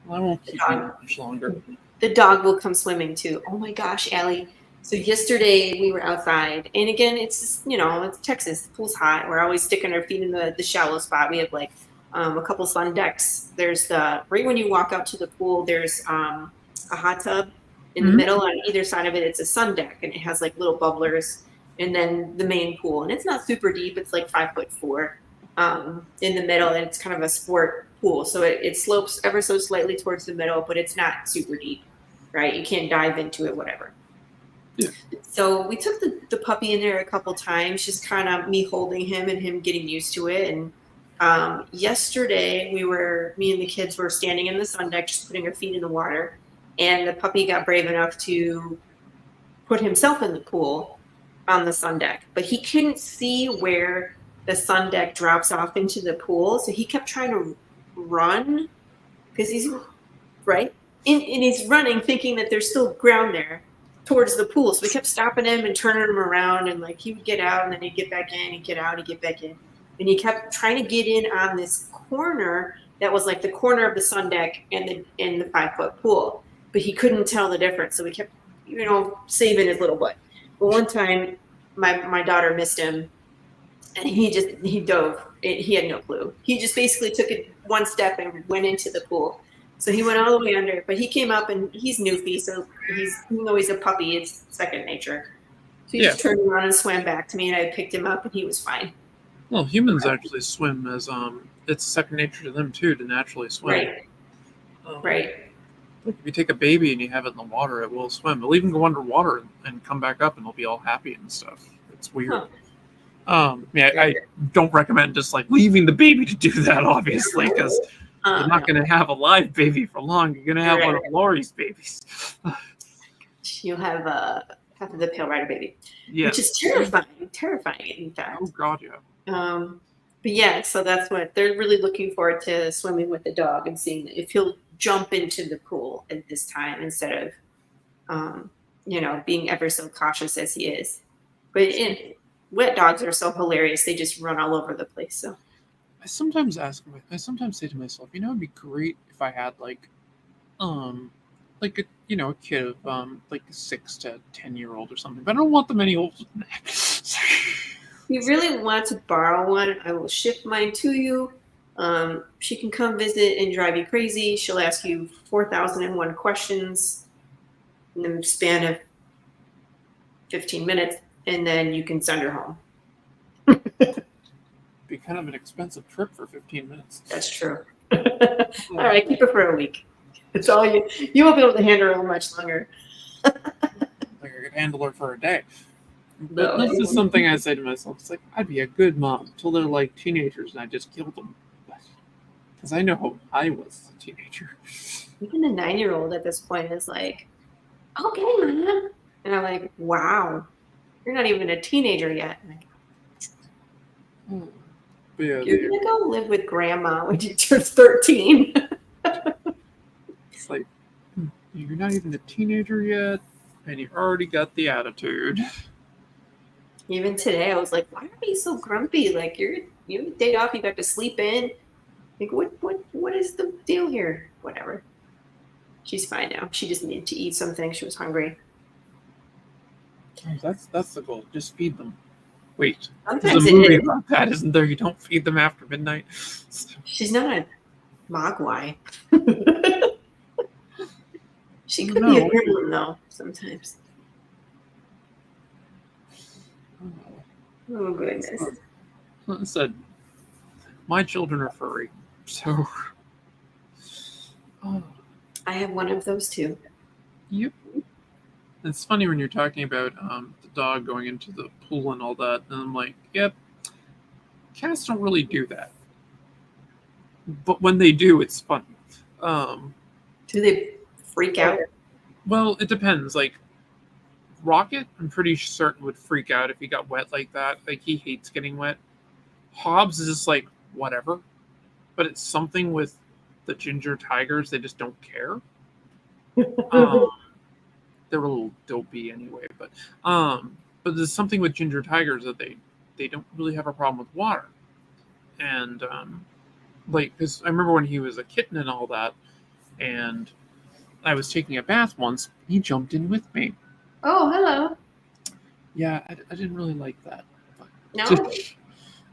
Well, I won't keep you much longer. The dog will come swimming too. Oh my gosh, Allie. So yesterday we were outside, and again, it's just, it's Texas. The pool's hot. We're always sticking our feet in the shallow spot. We have like a couple sun decks. There's right when you walk out to the pool, there's a hot tub. In the middle, on either side of it, it's a sun deck, and it has like little bubblers, and then the main pool. And it's not super deep; it's like 5'4" in the middle, and it's kind of a sport pool. So it slopes ever so slightly towards the middle, but it's not super deep, right? You can't dive into it, whatever. Yeah. So we took the puppy in there a couple times, just kind of me holding him and him getting used to it. And yesterday, me and the kids were standing in the sun deck, just putting our feet in the water. And the puppy got brave enough to put himself in the pool on the sun deck. But he couldn't see where the sun deck drops off into the pool. So he kept trying to run because he's right. And he's running thinking that there's still ground there towards the pool. So we kept stopping him and turning him around. And like he would get out and then he'd get back in, he'd get out, he'd get back in. And he kept trying to get in on this corner that was like the corner of the sun deck and the 5-foot pool. But he couldn't tell the difference. So we kept, saving his little butt. But one time, my daughter missed him, and he dove. He had no clue. He just basically took it one step and went into the pool. So he went all the way under. But he came up, and he's newfie, so even though he's a puppy, it's second nature. So he just turned around and swam back to me, and I picked him up, and he was fine. Well, humans actually swim as it's second nature to them too to naturally swim. Right. Right. If you take a baby and you have it in the water, it will swim. It'll even go underwater and come back up, and it'll be all happy and stuff. It's weird. I don't recommend just like leaving the baby to do that, obviously, because you're not going to have a live baby for long. You're going to have one of Laurie's babies. You'll have half of the pale rider baby, yes. Which is terrifying, in fact. Oh God, yeah. But yeah, so that's what they're really looking forward to, swimming with the dog and seeing if he'll jump into the pool at this time instead of, being ever so cautious as he is. But wet dogs are so hilarious; they just run all over the place. So I sometimes say to myself, it'd be great if I had a kid of like a 6 to 10-year-old or something. But I don't want them any older than that. If you really want to borrow one, I will ship mine to you. She can come visit and drive you crazy. She'll ask you 4,001 questions in the span of 15 minutes, and then you can send her home. Be kind of an expensive trip for 15 minutes. That's true. All right, keep her for a week. It's all you won't be able to handle her much longer. Like I could handle her for a day. But this is something I say to myself. It's like, I'd be a good mom until they're like teenagers and I just killed them. Because I know how I was a teenager. Even a 9-year-old at this point is like, okay, Mom. And I'm like, wow, you're not even a teenager yet. I'm like, But yeah, you're going to go live with Grandma when you turn 13. It's like, you're not even a teenager yet, and you already got the attitude. Even today, I was like, why are you so grumpy? Like, you have a day off, you got to sleep in. Like, what is the deal here? Whatever. She's fine now. She just needed to eat something. She was hungry. That's the goal. Just feed them. Wait, Sometimes there's a it movie is. about that, isn't there? You don't feed them after midnight. She's not a mogwai. She could be No. a gremlin, though, sometimes. Oh, goodness. Like I said, my children are furry, so. Oh. I have one of those, too. Yep. It's funny when you're talking about the dog going into the pool and all that, and I'm like, yep, cats don't really do that. But when they do, it's fun. Do they freak out? Well, it depends. Like, Rocket, I'm pretty certain would freak out if he got wet like that. Like, he hates getting wet. Hobbs is just like, whatever. But it's something with the ginger tigers, they just don't care. They're a little dopey anyway, but there's something with ginger tigers that they don't really have a problem with water. And like, because I remember when he was a kitten and all that, and I was taking a bath once, he jumped in with me. Oh, hello. Yeah, I didn't really like that. No?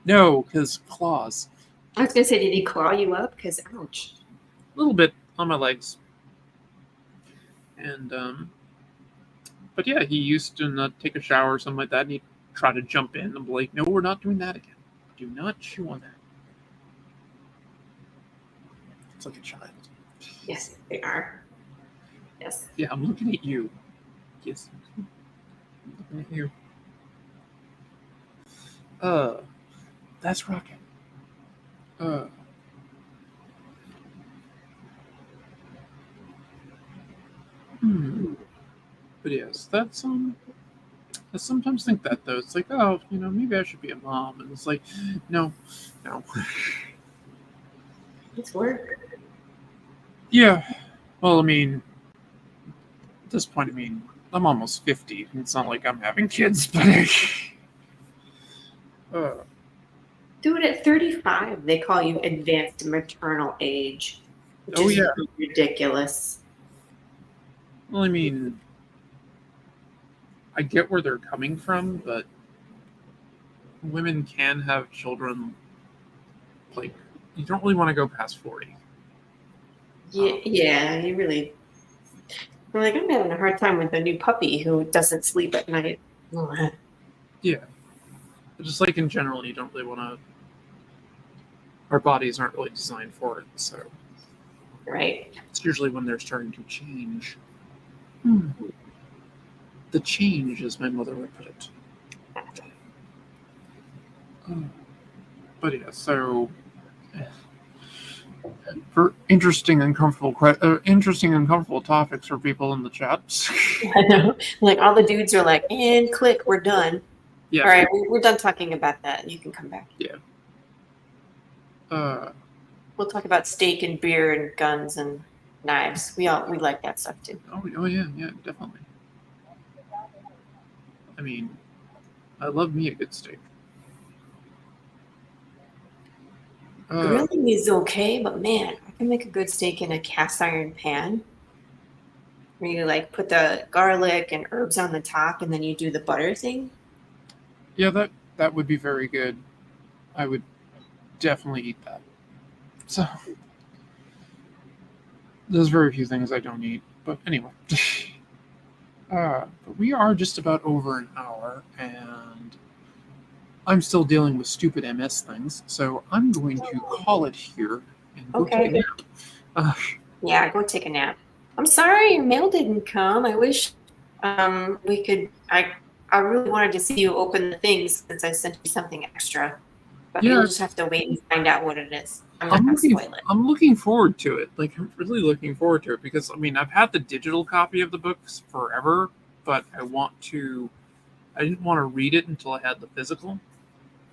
No, because claws. I was going to say, did he claw you up? Because, ouch. A little bit on my legs. And, but yeah, he used to take a shower or something like that, and he'd try to jump in. I'm like, no, we're not doing that again. Do not chew on that. It's like a child. Yes, they are. Yes. Yeah, I'm looking at you. Yes. I'm looking at you. That's Rocket. But yes, that's I sometimes think that though. It's like, oh, maybe I should be a mom, and it's like, no. It's work. Yeah. Well, I mean, at this point, I'm almost 50. It's not like I'm having kids, but Dude, at 35, they call you advanced maternal age. Which Oh, is yeah. ridiculous. Well, I mean, I get where they're coming from, but women can have children. Like, you don't really want to go past 40. Yeah, you really. I'm like, I'm having a hard time with a new puppy who doesn't sleep at night. Yeah. But just like in general, you don't really want to. Our bodies aren't really designed for it, so. Right. It's usually when they're starting to change. The change, as my mother would put it. But yeah, so for interesting and comfortable topics for people in the chat. I know. Like all the dudes are like, and click, we're done. Yeah. All right, we're done talking about that. You can come back. Yeah. We'll talk about steak and beer and guns and knives. We like that stuff too. Oh yeah, definitely. I mean, I love me a good steak. Grilling is okay, but man, I can make a good steak in a cast iron pan. Where you like put the garlic and herbs on the top, and then you do the butter thing. Yeah, that would be very good. I would definitely eat that. So there's very few things I don't eat, but anyway. But we are just about over an hour, and I'm still dealing with stupid MS things, so I'm going to call it here and go take a nap. Yeah, go take a nap. I'm sorry your mail didn't come. I wish we could. I really wanted to see you open the things since I sent you something extra. But Yeah, you'll just have to wait and find out what it is. I'm not going to spoil it. I'm looking forward to it. Like, I'm really looking forward to it because, I mean, I've had the digital copy of the books forever, but I didn't want to read it until I had the physical.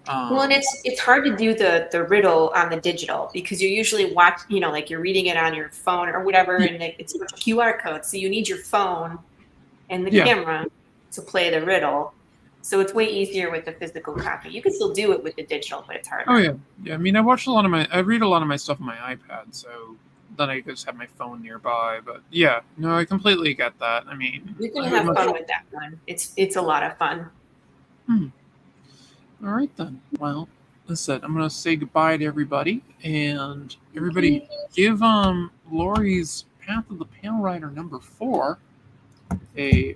Well, and it's hard to do the riddle on the digital because you usually watch, like you're reading it on your phone or whatever, and it's a QR code. So you need your phone and the camera to play the riddle. So it's way easier with the physical copy. You can still do it with the digital, but it's harder. Oh yeah. I mean, I read a lot of my stuff on my iPad, so then I just have my phone nearby. But yeah, no, I completely get that. I mean, You can have fun with that one. It's a lot of fun. All right then. Well, listen, I'm gonna say goodbye to everybody, and everybody give Laurie's Path of the Pale Rider #4 a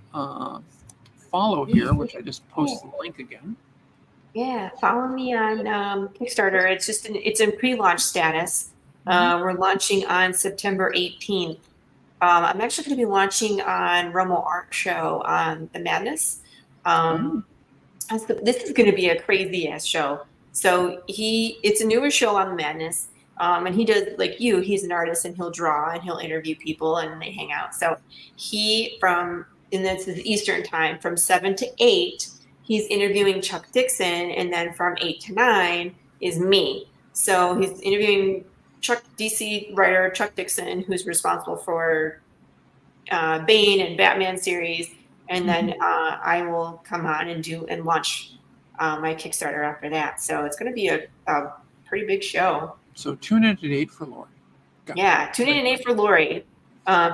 follow here, which I just posted the link again. Yeah, follow me on Kickstarter. It's in pre-launch status. We're launching on September 18th. I'm actually going to be launching on Romo Art Show on the Madness. This is going to be a crazy ass show. So it's a newer show on the Madness. And he does like he's an artist and he'll draw and he'll interview people and they hang out. So and this is Eastern time from 7 to 8, he's interviewing Chuck Dixon. And then from 8 to 9 is me. So he's interviewing DC writer Chuck Dixon, who's responsible for Bane and Batman series. And then I will come on and launch my Kickstarter after that. So it's going to be a pretty big show. So tune in at 8 for Laurie. Tune in at 8 for Laurie.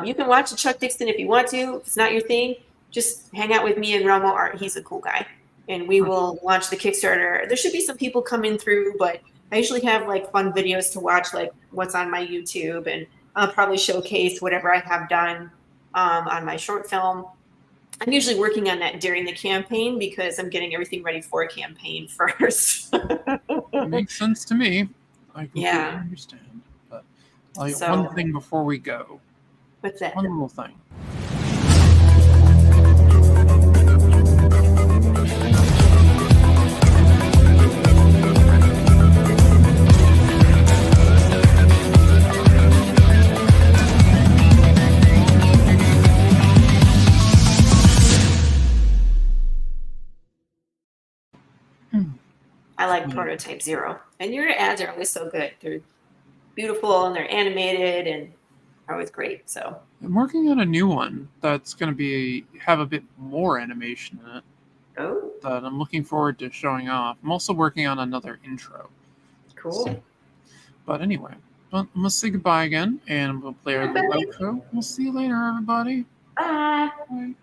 You can watch the Chuck Dixon if you want to. If it's not your thing, just hang out with me and Romo Art. He's a cool guy. And we will launch the Kickstarter. There should be some people coming through, but I usually have like fun videos to watch, like what's on my YouTube. And I'll probably showcase whatever I have done on my short film. I'm usually working on that during the campaign because I'm getting everything ready for a campaign first. Makes sense to me. I completely understand. But one thing before we go. What's that? One little thing. I like Prototype 0. And your ads are always so good. They're beautiful and they're animated and always great. So I'm working on a new one that's going to have a bit more animation in it. Oh. That I'm looking forward to showing off. I'm also working on another intro. Cool. But anyway, I'm going to say goodbye again, and we'll play our outro. We'll see you later, everybody. Bye. Bye.